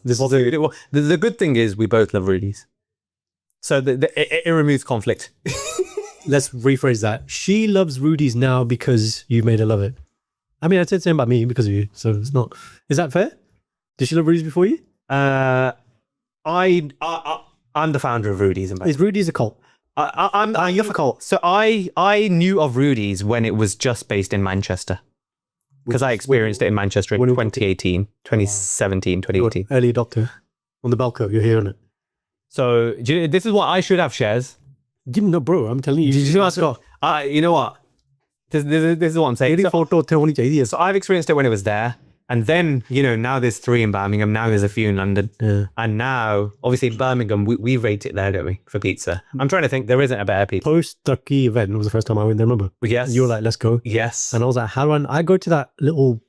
The good thing is we both love Rudy's. So it removes conflict. Let's rephrase that. She loves Rudy's now because you made her love it. I mean, I said the same about me because of you. So it's not. Is that fair? Did she love Rudy's before you? I'm the founder of Rudy's. Is Rudy's a cult? You're a cult. So I knew of Rudy's when it was just based in Manchester. Because I experienced it in Manchester in 2018, 2017, 2018. Early adopter. On the Balco, you're hearing it. So this is what I should have shares. No, bro, I'm telling you. You know what? This is what I'm saying. So I've experienced it when it was there. And then, now there's 3 in Birmingham. Now there's a few in London. Yeah. And now, obviously, in Birmingham, we rate it there, don't we, for pizza? I'm trying to think. There isn't a better pizza. Post-Ducky event was the first time I went there, remember? Yes. You were like, let's go. Yes. And I was like, how do I go to that little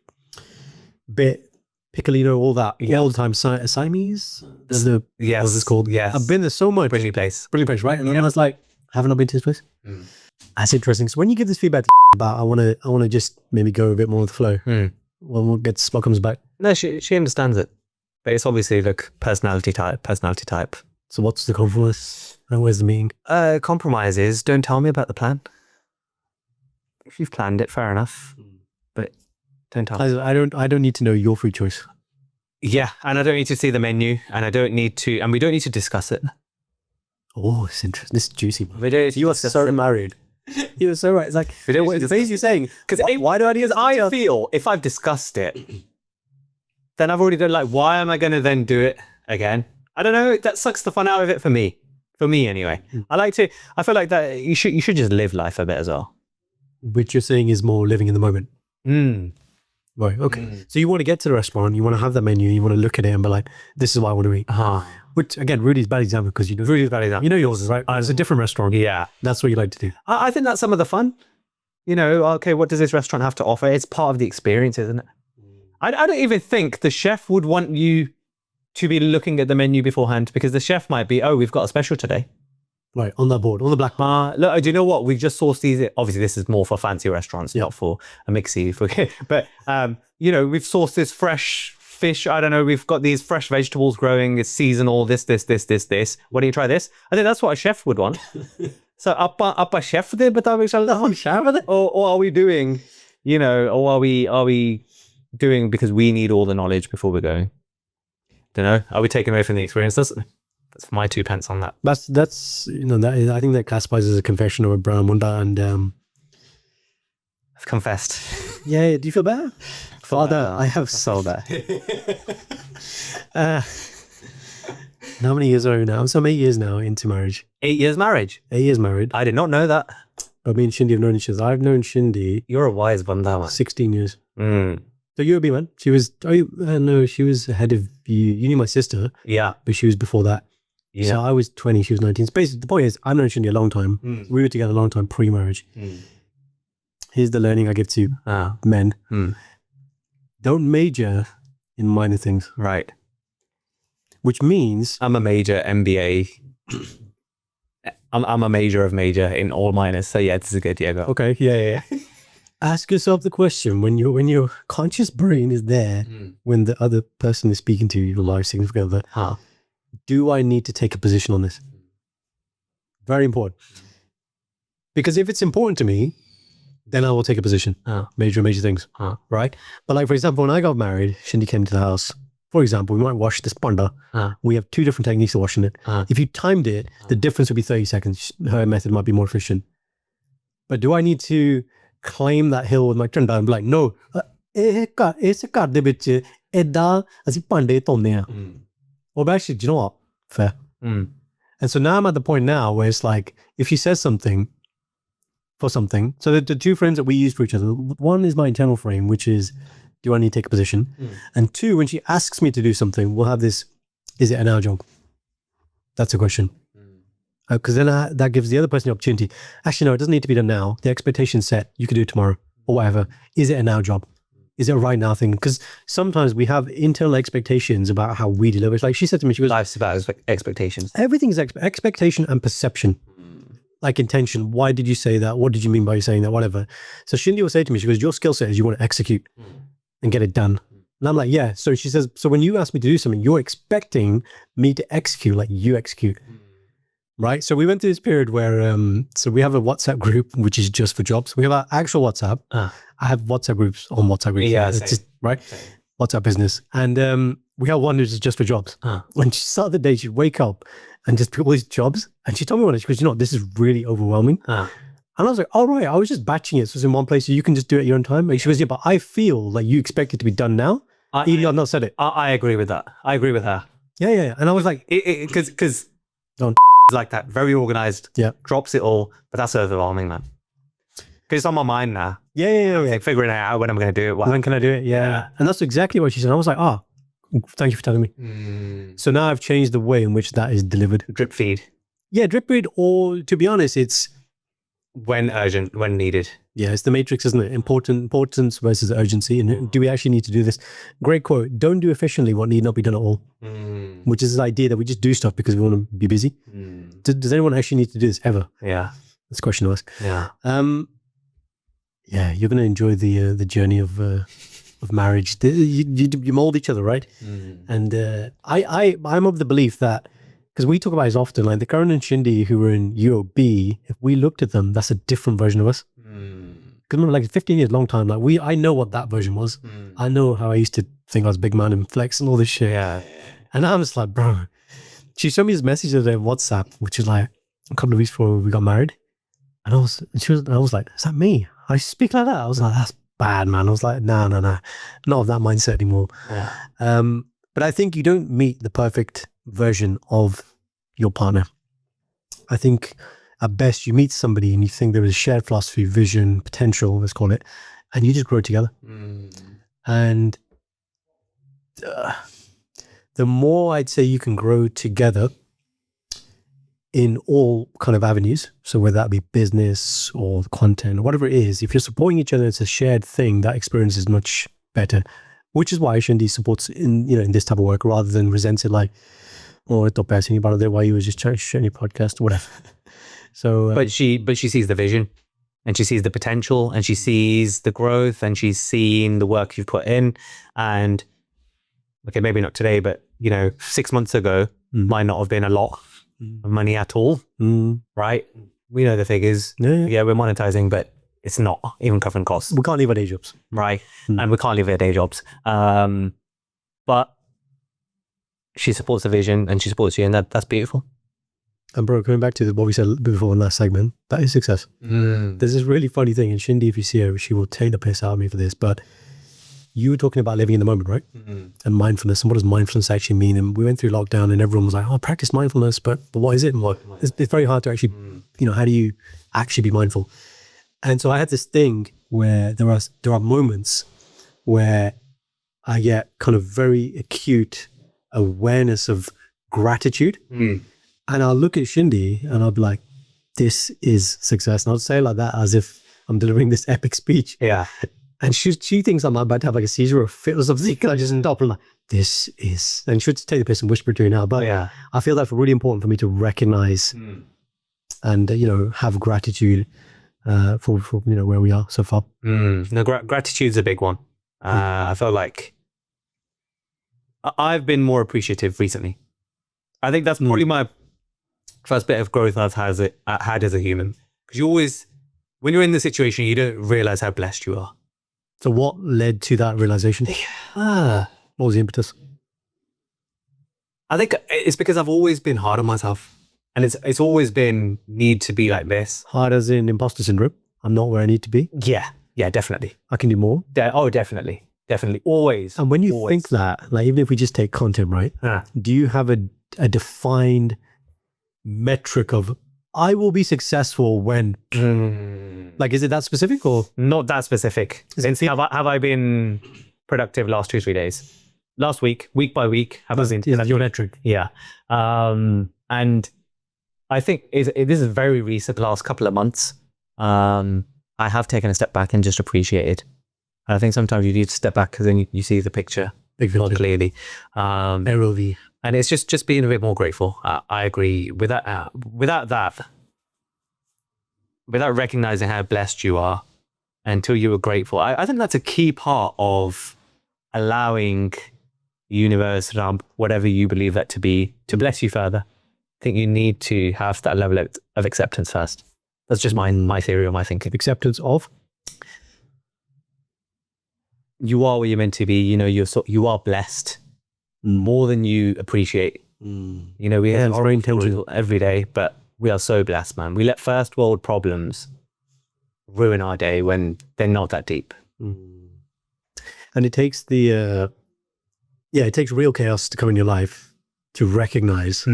bit, Piccolino, all that, all the time. Siamese? Yes. What's this called? Yes. I've been there so much. Brilliant place, right? And then I was like, haven't I been to this place? That's interesting. So when you give this feedback about, I want to just maybe go a bit more with the flow. Well, we'll get Spot comes back. No, she understands it. But it's obviously personality type. So what's the compromise? And where's the meeting? Compromise is, don't tell me about the plan. If you've planned it, fair enough. But don't tell me. I don't need to know your food choice. Yeah, and I don't need to see the menu, and we don't need to discuss it. Oh, it's interesting. This is juicy. You are so married. You were so right. It's like, the things you're saying, because why do I feel if I've discussed it, then I've already done, why am I going to then do it again? I don't know. That sucks the fun out of it for me anyway. I feel like that you should just live life a bit as well. Which you're saying is more living in the moment. Right. Okay. So you want to get to the restaurant, you want to have the menu, you want to look at it and be like, this is what I want to eat. Which again, Rudy's bad example because Rudy's bad example. You know yours is right. It's a different restaurant. Yeah, that's what you like to do. I think that's some of the fun. Okay, what does this restaurant have to offer? It's part of the experience, isn't it? I don't even think the chef would want you to be looking at the menu beforehand because the chef might be, we've got a special today. Right, on that board, on the black bar. Look, do you know what? We've just sourced these. Obviously, this is more for fancy restaurants, not for a mixie. But, we've sourced this fresh fish. I don't know. We've got these fresh vegetables growing. It's seasonal. This. Why don't you try this? I think that's what a chef would want. So ਆਪਾਂ chef ਦੇ ਮੁਤਾਬਿਕ ਚੱਲਦਾ ਹਾਂ chef ਦੇ or are we doing or are we doing because we need all the knowledge before we're going? Don't know. Are we taking away from the experience? That's my 2 pence on that. That's that is, I think that classifies as a confession of a Brahmunda, and I've confessed. yeah. Do you feel better? Father, I have So bad. How many years are we now? So I'm 8 years now into marriage. 8 years marriage. 8 years married. I did not know that. But me and Shindy have known each other. I've known Shindy You're a wise banda. 16 years. Mm. So you man. She was. No, she was ahead of you. You knew my sister, Yeah. but she was before that. Yeah. So I was 20. She was 19. So basically, the point is, I've known Shindy a long time. Mm. We were together a long time pre-marriage. Mm. Here's the learning I give to men: Mm. don't major in minor things. Right. Which means I'm a major MBA. I'm a major of major in all minors. So yeah, this is a good Diego. okay, yeah. Ask yourself the question when your conscious brain is there, when the other person is speaking to you, your life significant other. Huh. Do I need to take a position on this? Very important. Because if it's important to me, then I will take a position. Major things. Right? But like, for example, when I got married, Shindy came to the house. For example, we might wash this panda. We have 2 different techniques of washing it. If you timed it, the difference would be 30 seconds. Her method might be more efficient. But do I need to claim that hill with my trenda and be like, no, it's a card de bitch. Asi pande tonne. Well, but actually, do you know what? Fair. And so now I'm at the point now where it's like, if she says something for something, so the 2 frames that we use for each other, one is my internal frame, which is, do I need to take a position? And 2, when she asks me to do something, we'll have this, is it an our job? That's a question. Because then that gives the other person the opportunity. Actually, no, it doesn't need to be done now. The expectation's set. You could do it tomorrow or whatever. Is it an our job? Is it a right now thing? Because sometimes we have internal expectations about how we deliver. It's like she said to me, she goes, Life's about expectations. everything's expectation and perception. Like intention. Why did you say that? What did you mean by saying that? Whatever. So Shindy will say to me, she goes, your skill set is you want to execute and get it done. And I'm like, yeah. So she says, so when you ask me to do something, you're expecting me to execute like you execute. Right? So we went through this period where, so we have a WhatsApp group, which is just for jobs. We have our actual WhatsApp. I have WhatsApp groups on WhatsApp groups. Yeah, it's just, right? Same. WhatsApp business. And we have one who's just for jobs. When she started the day, she'd wake up and just put all these jobs. And she told me one day, she goes, this is really overwhelming. And I was like, all right, I was just batching it. So it's in one place, so you can just do it at your own time. And she goes, yeah, but I feel like you expect it to be done now. Even though I've not said it. I agree with that. I agree with her. Yeah. And I was like, because like that, very organized. Yeah. Drops it all, but that's overwhelming, man. Because it's on my mind now. Yeah. Like figuring out when I'm going to do it. When can I do it? Yeah. And that's exactly what she said. I was like, thank you for telling me. So now I've changed the way in which that is delivered. Drip feed. Yeah, drip feed, or to be honest, it's when urgent, when needed. Yeah, it's the matrix, isn't it? Importance versus urgency. And do we actually need to do this? Great quote. Don't do efficiently what need not be done at all. Which is this idea that we just do stuff because we want to be busy. Does anyone actually need to do this ever? Yeah. That's a question to ask. Yeah. Yeah, you're going to enjoy the journey of marriage. You mold each other, right? And I'm of the belief that, because we talk about it often, like the Karan and Shindy who were in UOB, if we looked at them, that's a different version of us. Because remember, like 15 years, long time. Like I know what that version was. I know how I used to think I was big man and flex and all this shit. Yeah. And I'm just like, bro. She showed me this message of WhatsApp, which is like a couple of weeks before we got married. And I was like, is that me? I speak like that? I was like, that's bad, man. I was like, no. Not of that mindset anymore. Yeah. But I think you don't meet the perfect version of your partner. I think at best you meet somebody and you think there is shared philosophy, vision, potential, let's call it, and you just grow together. And the more I'd say you can grow together in all kind of avenues, so whether that be business or content or whatever it is, if you're supporting each other, it's a shared thing, that experience is much better. Which is why Shindy supports in this type of work rather than resents it like, oh, it's not passing about there why you was just trying to share any podcast or whatever. So, but she sees the vision, and she sees the potential, and she sees the growth, and she's seen the work you've put in. And okay, maybe not today, but 6 months ago might not have been a lot of money at all, right? We know the figures. Yeah. We're monetizing, but it's not even covering costs. We can't leave our day jobs. Right. And we can't leave our day jobs. But she supports the vision and she supports you, and that's beautiful. And bro, going back to what we said before in last segment, that is success. There's this really funny thing, and Shindy, if you see her, she will take the piss out of me for this, but you were talking about living in the moment, right? And mindfulness, and what does mindfulness actually mean? And we went through lockdown and everyone was like, oh, practice mindfulness, but what is it? And it's very hard to actually, how do you actually be mindful? And so I had this thing where there are moments where I get kind of very acute awareness of gratitude. And I'll look at Shindy and I'll be like, this is success. And I'll say it like that as if I'm delivering this epic speech. Yeah. And she thinks I'm about to have like a seizure or fit or something. And I just stop and like, this is, and she would take the piss and whisper to her now. But I feel that's really important for me to recognize and, have gratitude for where we are so far. No, gratitude's a big one. I felt like I've been more appreciative recently. I think that's probably my first bit of growth I've had as a human. Because you always, when you're in the situation, you don't realize how blessed you are. So what led to that realization? What was the impetus? I think it's because I've always been hard on myself. And it's always been need to be like this. Hard as in imposter syndrome. I'm not where I need to be. Yeah, definitely. I can do more. Definitely. Always. And when you think that, like even if we just take content, right? Do you have a defined metric of I will be successful when like is it that specific or not that specific? Since have I been productive last 2-3 days? Last week by week, have I been? Yeah, that's your metric. Yeah. And I think this is very recent, the last couple of months. I have taken a step back and just appreciated. And I think sometimes you need to step back because then you see the picture more clearly. ROV. And it's just being a bit more grateful. I agree. Without recognizing how blessed you are until you were grateful, I think that's a key part of allowing the universe, whatever you believe that to be, to bless you further. I think you need to have that level of acceptance first. That's just my theory or my thinking. Acceptance of? You are where you're meant to be. You are blessed more than you appreciate. We have our intentions every day, but we are so blessed, man. We let first world problems ruin our day when they're not that deep. And it takes it takes real chaos to come in your life to recognize.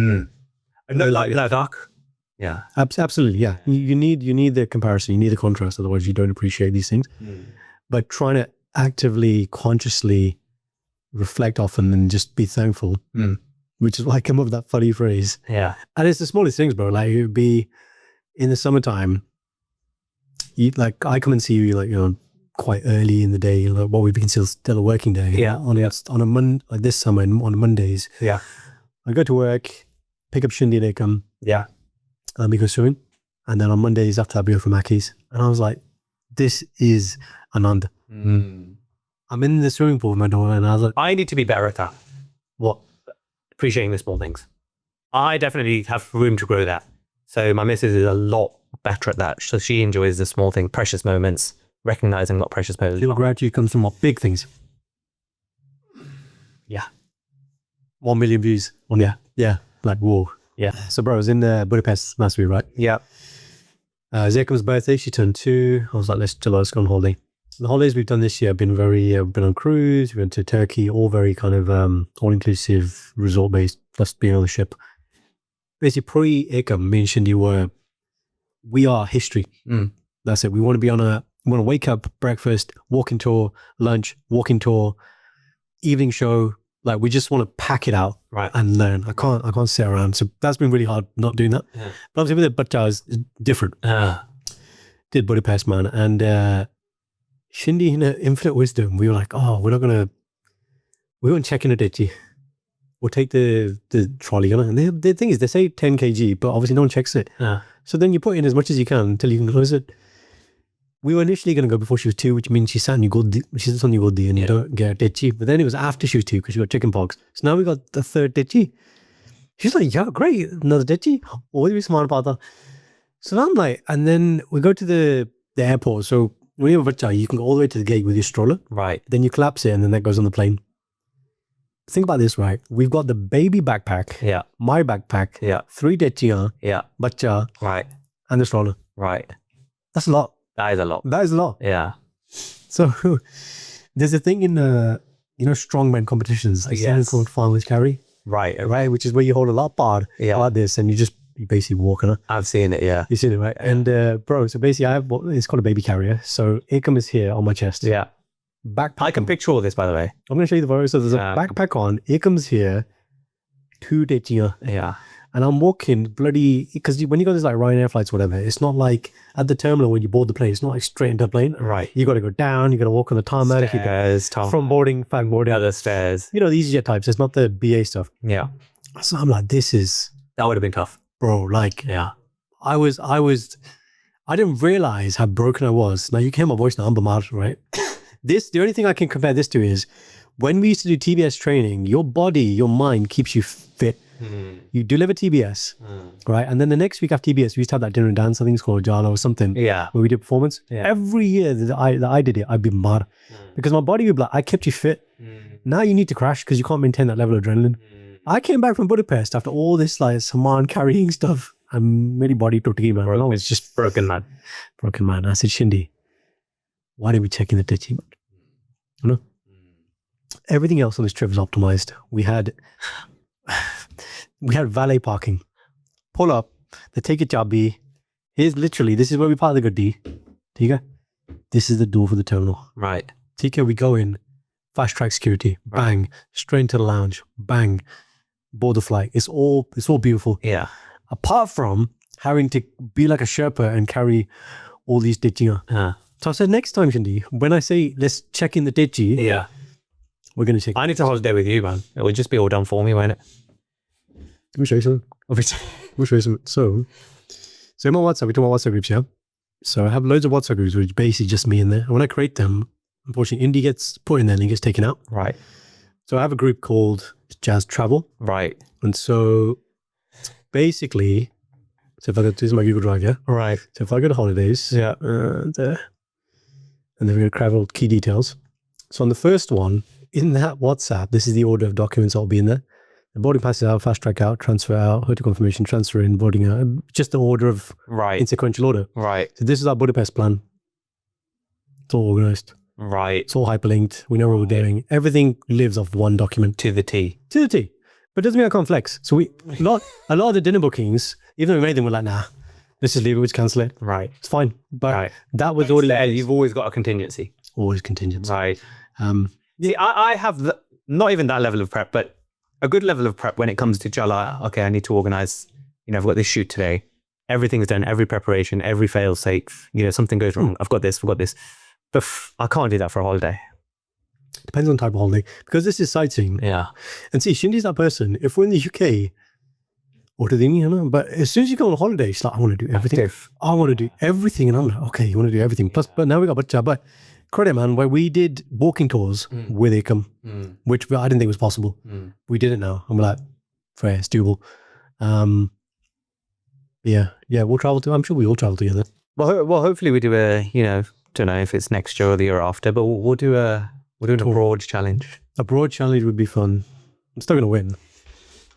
Like dark. Yeah. Absolutely. Yeah. You need the comparison. You need the contrast. Otherwise you don't appreciate these things. But trying to actively, consciously reflect often and just be thankful, which is why I come up with that funny phrase. Yeah. And it's the smallest things, bro. Like it would be in the summertime, I come and see you quite early in the day, what we can still a working day. Yeah. On a Monday, like this summer on Mondays. Yeah. I go to work, pick up Shindy, they come. Yeah. And we go swimming. And then on Mondays after that, we go for Mackey's. And I was like, this is Anand. I'm in the swimming pool with my daughter and I was like, I need to be better at that. What? Appreciating the small things. I definitely have room to grow that. So my missus is a lot better at that. So she enjoys the small things, precious moments, recognizing what precious moments. Little gratitude comes from what? Big things. Yeah. 1 million views. Yeah. Like, whoa. Yeah. So bro, I was in Budapest last week, right? Yeah. Zekum's birthday, she turned 2. I was like, let's go on holiday. The holidays we've done this year have been been on cruise, we went to Turkey, all very kind of all-inclusive, resort-based, plus being on the ship. Basically, pre-Ekam, me and Shindy we are history. That's it. We want to wake up, breakfast, walking tour, lunch, walking tour, evening show. Like we just want to pack it out and learn. I can't sit around. So that's been really hard not doing that. Yeah. But obviously with the Buttas, it's different. Did Budapest, man. And Shindy, in her infinite wisdom, we were like, oh, we won't check in a ditchy. We'll take the trolley. And the thing is, they say 10 kg, but obviously no one checks it. So then you put in as much as you can until you can close it. We were initially going to go before she was 2, which means she sits on your goodie and you don't get ditchy. But then it was after she was 2 because she got chicken pox. So now we got the 3rd ditchy. She's like, yeah, great, another ditchy. What do we smart about that? So I'm like, and then we go to the airport. So when you're a bacha, you can go all the way to the gate with your stroller. Right. Then you collapse it and then that goes on the plane. Think about this, right? We've got the baby backpack, Yeah. my backpack, Yeah. 3 dechiyan, Yeah. bacha, Right. and the stroller. Right. That's a lot. That is a lot. That is a lot. Yeah. So there's a thing in, strongman competitions, like something called farmers carry, Right. right? Which is where you hold a lot bar Yeah. like this and you basically walk on it. I've seen it. Yeah. You see it, right? And bro, so basically I have it's called a baby carrier. So income is here on my chest. Yeah. Backpack. I can picture all this, by the way. I'm going to show you the photo. So there's a backpack on. Income's here. 2 dechiyan. Yeah. And I'm walking bloody, because when you go to like Ryanair flights, whatever, it's not like at the terminal when you board the plane, it's not like straight into the plane. Right. You got to go down, you got to walk on the tarmac. Stairs, From boarding, fag boarding. other stairs. You know, the EasyJet types, it's not the BA stuff. Yeah. So I'm like, That would have been tough. bro, like, Yeah. I didn't realize how broken I was. Now you can hear my voice now, I'm bamar, right? The only thing I can compare this to is when we used to do TBS training, your body, your mind keeps you fit. You deliver TBS, right? And then the next week after TBS, we used to have that dinner and dance, I think it's called Jala or something, Yeah. where we did performance. Yeah. Every year that I did it, I'd be mad because my body would be like, I kept you fit. Now you need to crash because you can't maintain that level of adrenaline. I came back from Budapest after all this like saman carrying stuff. I'm really body totally, man. Bro, No, it's just broken, man. broken, man. I said, Shindy, why did we check in the ditchy, man? You know? Everything else on this trip was optimized. We had valet parking. Pull up, they take a jabbi. This is where we park the Gadi. Tika? This is the door for the terminal. Right. Tika, we go in, fast track security, bang, straight into the lounge, bang, board the flight. It's all beautiful. Yeah. Apart from having to be like a Sherpa and carry all these ditchy. So I said, next time, Shindy, when I say let's check in the ditchy, Yeah. we're going to check. I need to holiday with you, man. It would just be all done for me, won't it? Let me show you something. Let me show you something. So in my WhatsApp, we talk about WhatsApp groups, yeah? So I have loads of WhatsApp groups, which basically just me in there. And when I create them, unfortunately, Indy gets put in there and he gets taken out. Right. So I have a group called Jazz Travel. Right. And so basically, this is my Google Drive, yeah? Right. So if I go to holidays, Yeah. and then we're going to travel key details. So on the first one, in that WhatsApp, this is the order of documents that will be in there. The boarding passes out, fast track out, transfer out, hotel confirmation, transfer in, boarding out. Just the order of in sequential order. Right. So this is our Budapest plan. It's all organized. Right. It's all hyperlinked. We know what we're doing. Everything lives off one document. To the T. To the T. But it doesn't mean I can't flex. So a lot of the dinner bookings, even though we made them, we're like, nah, let's just leave it, we'll just cancel it. Right. It's fine. But that was already... You've always got a contingency. Always contingency. Right. I have not even that level of prep, but a good level of prep when it comes to Jala. Okay, I need to organize, I've got this shoot today. Everything's done, every preparation, every fail safe. Something goes wrong. I've got this. But I can't do that for a holiday. Depends on type of holiday. Because this is sightseeing. Yeah. And see, Shindy's that person. If we're in the UK, what do they mean? But as soon as you go on holiday, she's like, I want to do everything. Active. I want to do everything. And I'm like, okay, you want to do everything. Plus, but now we got Bacha. But credit, man, where we did walking tours with Ikam, which I didn't think was possible. We did it now. I'm like, fair, it's doable. Yeah, we'll travel to, I'm sure we all travel together. Well, hopefully we do don't know if it's next year or the year after, but we'll do an abroad challenge. A broad challenge would be fun. I'm still going to win.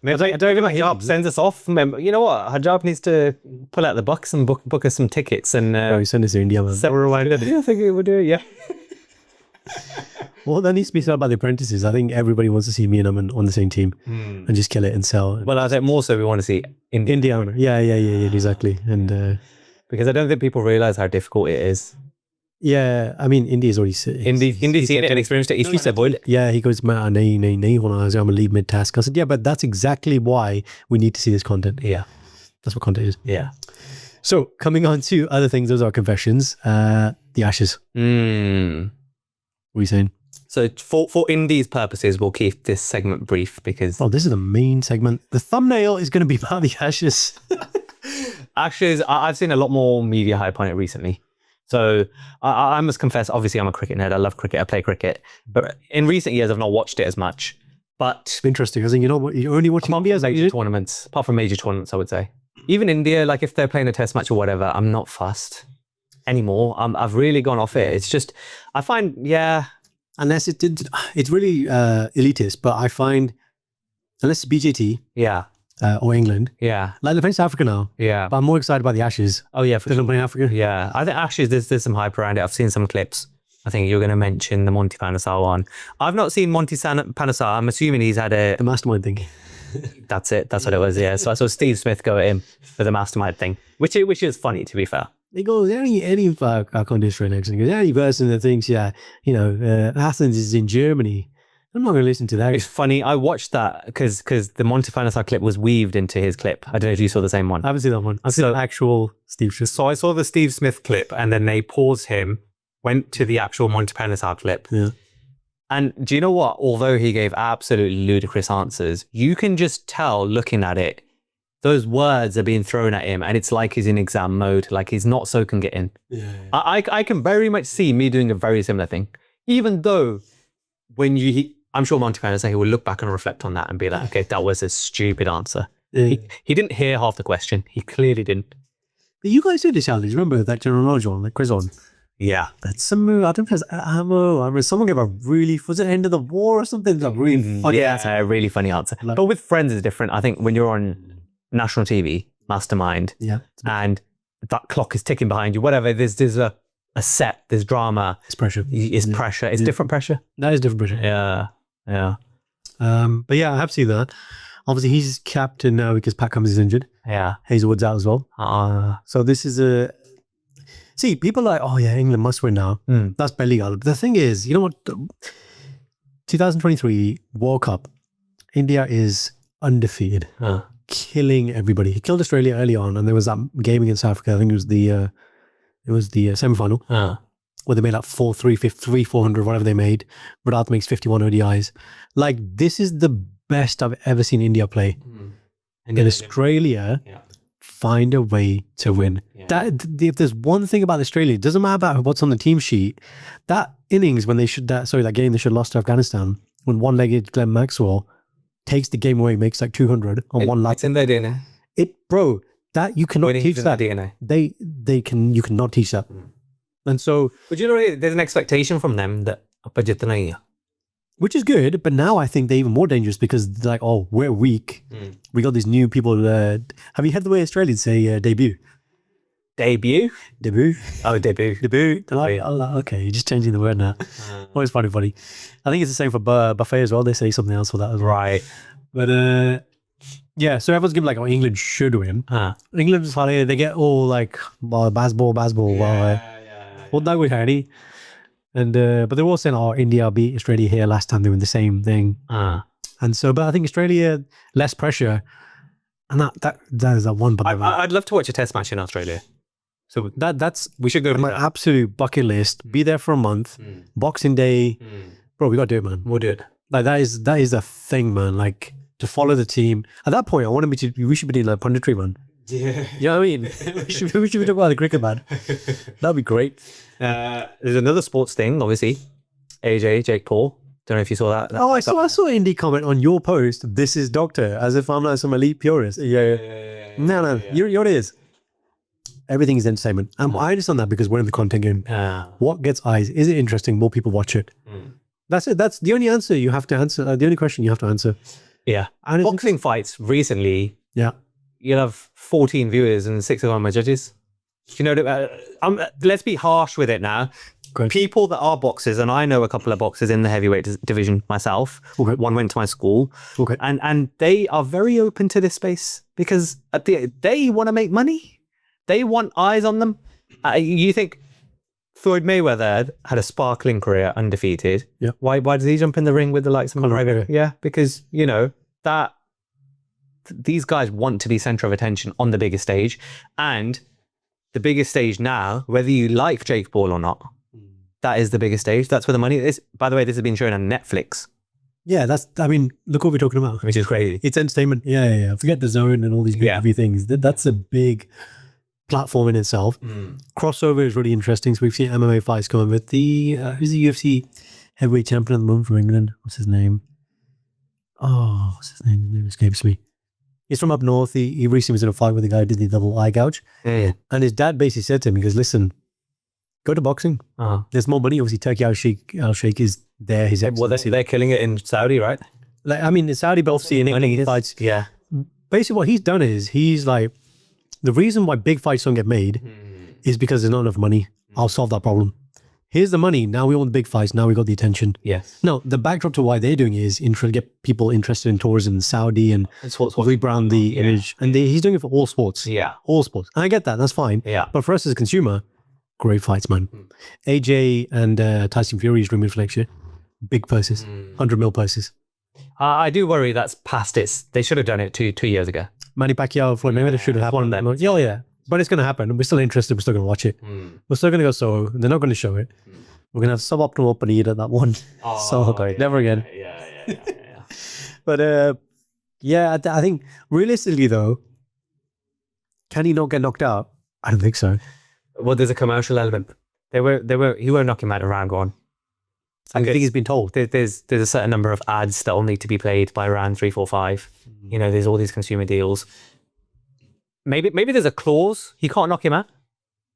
I don't even like Hijab sends us off. Remember, you know what? Hijab needs to pull out the bucks and book us some tickets and send us to India, man. I think we'll do it, yeah. Well, that needs to be said about the apprentices. I think everybody wants to see me and Aman on the same team and just kill it and sell. Well, I think more so we want to see India. Yeah, exactly. And because I don't think people realize how difficult it is. Yeah, I mean, Indy's already Indy's seen it and experienced it. He said, boy. Yeah, he goes, I'm going to leave mid-task. I said, yeah, but that's exactly why we need to see this content. Yeah. That's what content is. Yeah. So coming on to other things, those are confessions. The ashes. What are you saying? So for Indy's purposes, we'll keep this segment brief because... Oh, this is the main segment. The thumbnail is going to be about the ashes. Ashes, I've seen a lot more media hype on it recently. So I must confess, obviously I'm a cricket nerd. I love cricket. I play cricket. But in recent years, I've not watched it as much. But... It's interesting. I think, you know what? You only watch major tournaments. Apart from major tournaments, I would say. even India, like if they're playing a test match or whatever, I'm not fussed anymore. I've really gone off it. It's just, I find, Unless it's really elitist, but I find, unless it's BJT yeah, or England, yeah, like they're playing South Africa now, yeah. but I'm more excited by the Ashes. Oh yeah, for They're sure. not playing Africa. Yeah, I think actually there's some hype around it. I've seen some clips. I think you're going to mention the Monty Panesar one. I've not seen Monty Panesar. I'm assuming he's had The mastermind thing. That's it. That's what it was. Yeah. So I saw Steve Smith go at him for the mastermind thing, which is funny to be fair. He goes, any I can't do this right next. He goes, any person that thinks, Athens is in Germany, I'm not going to listen to that. It's funny. I watched that because the Monty Panesar clip was weaved into his clip. I don't know if you saw the same one. I haven't seen that one. I've seen an actual Steve Smith. So I saw the Steve Smith clip and then they paused him, went to the actual Monty Panesar clip. Yeah. And do you know what? Although he gave absolutely ludicrous answers, you can just tell looking at it, those words are being thrown at him and it's like he's in exam mode, like he's not soaking it in. Yeah. I can very much see me doing a very similar thing, even though I'm sure Monty Panesar, he will look back and reflect on that and be like, okay, that was a stupid answer. Yeah. He didn't hear half the question. He clearly didn't. But you guys did the challenge. Remember that general knowledge one, like quiz on? Yeah. That's some, I don't know if it's ammo. I remember someone gave a really, was it end of the war or something? Like really funny answer. A really funny answer. Like- But with friends it's different. I think when you're on national TV, Mastermind, Yeah. and that clock is ticking behind you, whatever, there's a set, there's drama, It's pressure. it's pressure, it's different pressure. That is different pressure. Yeah. But yeah, I have seen that. Obviously, he's captain now because Pat Cummins is injured. Yeah. Hazelwood's out as well. So this is a... See, people are like, oh yeah, England must win now. That's Bellegal. But the thing is, you know what? 2023 World Cup, India is undefeated, killing everybody. He killed Australia early on, and there was that game against Africa. I think it was the semi-final where they made like 400, 400, whatever they made. Virat makes 51 ODIs. Like, this is the best I've ever seen India play. And Australia find a way to win. That if there's one thing about Australia, it doesn't matter about what's on the team sheet. That innings when that game they should have lost to Afghanistan, when one-legged Glenn Maxwell takes the game away, makes like 200 on one lap. It's in their DNA. Bro, that you cannot teach that. DNA. You cannot teach that. And so, But you know, there's an expectation from them that which is good, but now I think they're even more dangerous because they're like, oh, we're weak. We got these new people. Have you heard the way Australians say debut? Debut? Debut. Oh, debut. Debut. They're like, oh, okay, you're just changing the word now. Always funny. I think it's the same for buffet as well. They say something else for that as well. Right. But yeah, so everyone's giving like, oh, England should win. England's funny. They get all like, basball. What that would Harry. And but they're all saying, oh, India beat Australia here last time doing the same thing. And so, but I think Australia, less pressure. And that is a one. But I'd love to watch a test match in Australia. So that's we should go my absolute bucket list. Be there for a month. Boxing Day. Bro, we got to do it, man. We'll do it. Like that is the thing, man. Like to follow the team. At that point, we should be doing like punditry, man. Yeah. You know what I mean? we should be talking about the cricket, man. That'd be great. There's another sports thing, obviously. Jake Paul. Don't know if you saw that. Oh, I saw Indy comment on your post. This is Doctor, as if I'm like some elite purist. Yeah. No. You're it is. Everything is entertainment. I understand that because we're in the content game. What gets eyes? Is it interesting? More people watch it. That's it. That's the only answer you have to answer. The only question you have to answer. Yeah. And boxing fights recently. Yeah. You'll have 14 viewers and 6 of them are judges. You know, let's be harsh with it now. Great. People that are boxers, and I know a couple of boxers in the heavyweight division myself. Okay. One went to my school. Okay. And they are very open to this space because they want to make money. They want eyes on them. You think Floyd Mayweather had a sparkling career, undefeated. Yeah. Why does he jump in the ring with the likes of Conor McGregor? McGregor. Yeah, because, you know, that these guys want to be center of attention on the biggest stage. And the biggest stage now, whether you like Jake Paul or not, that is the biggest stage. That's where the money is. By the way, this has been shown on Netflix. Yeah, look what we're talking about. Which is crazy. It's entertainment. Yeah. Forget the zone and all these big heavy things. That's a big platform in itself. Crossover is really interesting. So we've seen MMA fights coming with who's the UFC heavyweight champion at the moment from England? What's his name? Oh, what's his name? His name escapes me. He's from up north. He recently was in a fight with a guy who did the double eye gouge. Yeah. And his dad basically said to him, he goes, listen, go to boxing. Uh-huh. There's more money. Obviously, Turkey Al Sheikh is there. His Well, they're killing it in Saudi, right? like, I mean, in Saudi, but obviously in England, fights. Yeah. Basically, what he's done is he's like, the reason why big fights don't get made is because there's not enough money. I'll solve that problem. Here's the money. Now we want the big fights. Now we got the attention. Yes. No, the backdrop to why they're doing it is get people interested in tourism in Saudi and rebrand the image. And he's doing it for all sports. Yeah. All sports. And I get that. That's fine. Yeah. But for us as a consumer, great fights, man. AJ and Tyson Fury is rumored for next year. Big purses. 100 mil purses. I do worry that's past it. They should have done it two years ago. Manny Pacquiao, Floyd Mayweather should have happened. One of them. Yeah, yeah. But it's going to happen. We're still interested. We're still going to watch it. We're still going to go solo. They're not going to show it. We're going to have suboptimal Panid at that one. Never again. Yeah. But yeah, I think realistically though, can he not get knocked out? I don't think so. Well, there's a commercial element. He won't knock him out of round one. I think he's been told. There's a certain number of ads that will need to be played by round 3, 4, 5. You know, there's all these consumer deals. Maybe there's a clause he can't knock him out.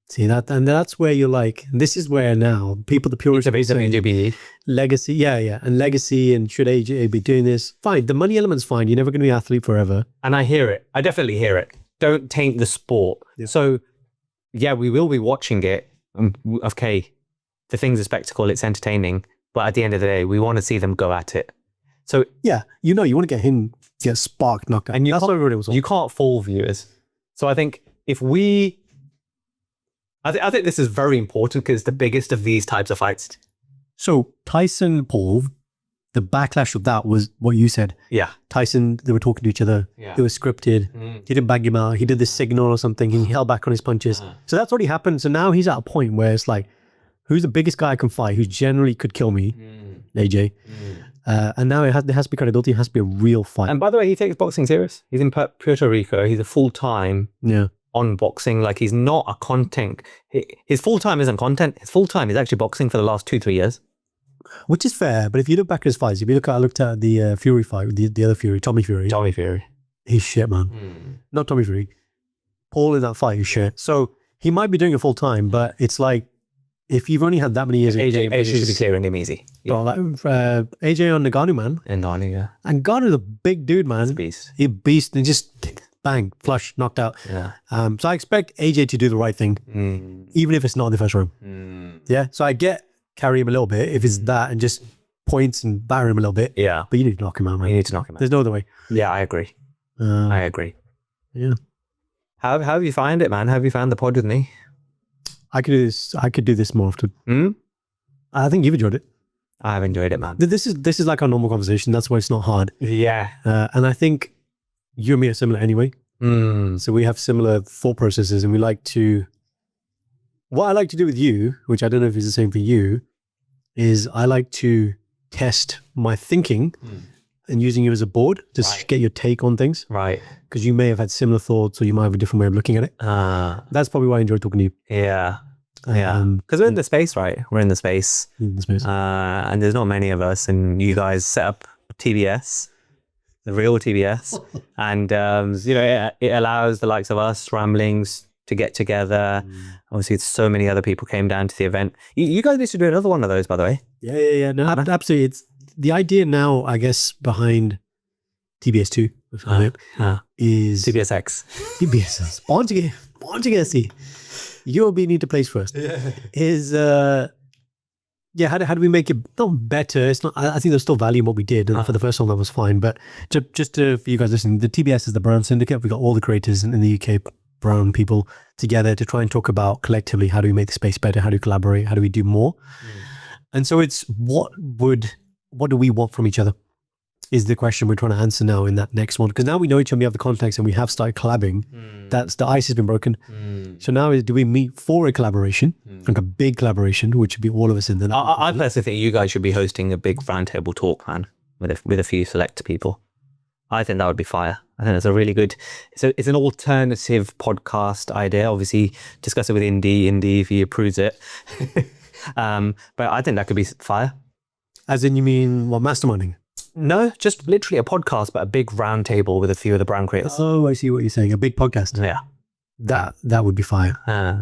See that, and that's where you're like, this is where now people, the purists, legacy, and legacy, and should AJ be doing this? Fine, the money element's fine. You're never going to be an athlete forever. And I hear it. I definitely hear it. Don't taint the sport. Yeah. So, yeah, we will be watching it. Okay, the thing's a spectacle. It's entertaining. But at the end of the day, we want to see them go at it. So yeah, you want to get sparked, knocked out. And that's what it was. You can't fool viewers. So I think if we, I think this is very important because it's the biggest of these types of fights. So Tyson Paul, the backlash of that was what you said. Yeah. Tyson, they were talking to each other. Yeah. It was scripted. He didn't bang him out. He did this signal or something. He held back on his punches. So that's already happened. So now he's at a point where it's like, who's the biggest guy I can fight who generally could kill me? AJ. And now there has to be credibility. It has to be a real fight. And by the way, he takes boxing serious. He's in Puerto Rico. He's a full-time on boxing. Like, he's not a content. His full-time isn't content. His full-time is actually boxing for the last 2-3 years. Which is fair. But if you look back at his fights, I looked at the Fury fight, the other Fury, Tommy Fury. He's shit, man. Not Tommy Fury. Paul in that fight is shit. So he might be doing it full-time, but it's like, if you've only had that many years, AJ should be clearing him easy. Yeah. Well, AJ on Ngannou, man. Ngannou, yeah. And Ngannou's a big dude, man. He's a beast. He's a beast, and just bang, flush, knocked out. Yeah. So I expect AJ to do the right thing, even if it's not in the first round. Yeah. So I get carry him a little bit if it's that, and just points and batter him a little bit. Yeah. But you need to knock him out, man. You need to knock him out. There's no other way. Yeah, I agree. I agree. Yeah. How have you found it, man? How have you found the pod with me? I could do this more often. I think you've enjoyed it. I have enjoyed it, man. This is like our normal conversation. That's why it's not hard. Yeah. And I think you and me are similar anyway. So we have similar thought processes, and what I like to do with you, which I don't know if it's the same for you, is I like to test my thinking and using you as a board to get your take on things. Right. Because you may have had similar thoughts, or you might have a different way of looking at it. That's probably why I enjoy talking to you. Yeah. Yeah. Because we're in the space, right? We're in the space. And there's not many of us, and you guys set up TBS, the real TBS. And, it allows the likes of us, Ramblings, to get together. Obviously, so many other people came down to the event. You guys need to do another one of those, by the way. Yeah. No, absolutely. It's the idea now, I guess, behind TBS2 is TBSX. TBS. Spontaneity. You'll be need to place first. Is how do we make it not better? It's not. I think there's still value in what we did, and for the first one that was fine. But just for you guys listening, the TBS is the brand syndicate. We got all the creators in the UK, brown people together to try and talk about collectively how do we make the space better, how do we collaborate, how do we do more. And so it's what do we want from each other is the question we're trying to answer now in that next one. Because now we know each other, we have the context, and we have started collabing. That's the ice has been broken. So now do we meet for a collaboration, like a big collaboration, which would be all of us in there? I personally think you guys should be hosting a big roundtable talk, man, with a few select people. I think that would be fire. I think that's a really good, it's an alternative podcast idea. Obviously, discuss it with Indy if he approves it. But I think that could be fire. As in, you mean what, masterminding? No, just literally a podcast, but a big round table with a few of the brand creators. Oh, I see what you're saying. A big podcast. Yeah. That would be fire.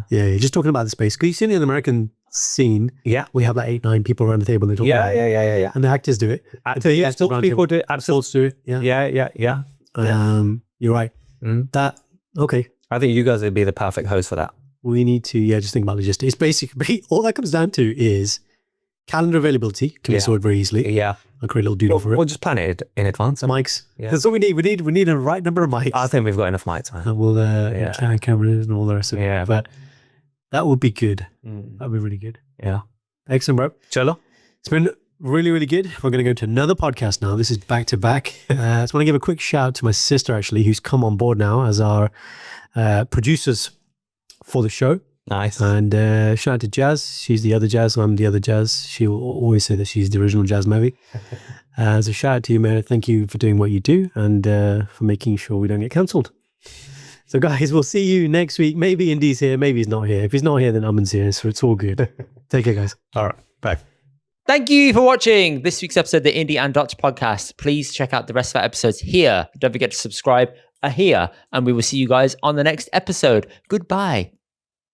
Yeah, just talking about the space. Because you see in the American scene, Yeah. we have like 8-9 people around the table. They talk about it. Yeah. And the actors do it. Still round people table. do it. Absolutely. Adults do it. Yeah. Yeah. You're right. Okay. I think you guys would be the perfect host for that. We need to, just think about logistics. Basically, all that comes down to is calendar availability. Can be sorted very easily. Yeah. I'll create a little doodle for it. We'll just plan it in advance. Mics. Yeah. That's all we need. We need a right number of mics. I think we've got enough mics, man. And we'll cameras and all the rest of it. Yeah. But that would be good. That would be really good. Yeah. Excellent, bro. Chalo. It's been really, really good. We're going to go to another podcast now. This is back to back. I just want to give a quick shout out to my sister, actually, who's come on board now as our producers for the show. Nice. And shout out to Jazz. She's the other Jazz. I'm the other Jazz. She will always say that she's the original Jazz movie. So shout out to you, man. Thank you for doing what you do and for making sure we don't get cancelled. So guys, we'll see you next week. Maybe Indy's here. Maybe he's not here. If he's not here, then Aman's here. So it's all good. Take care, guys. All right. Back. Thank you for watching this week's episode of the Indy and Dots podcast. Please check out the rest of our episodes here. Don't forget to subscribe here, and we will see you guys on the next episode. Goodbye.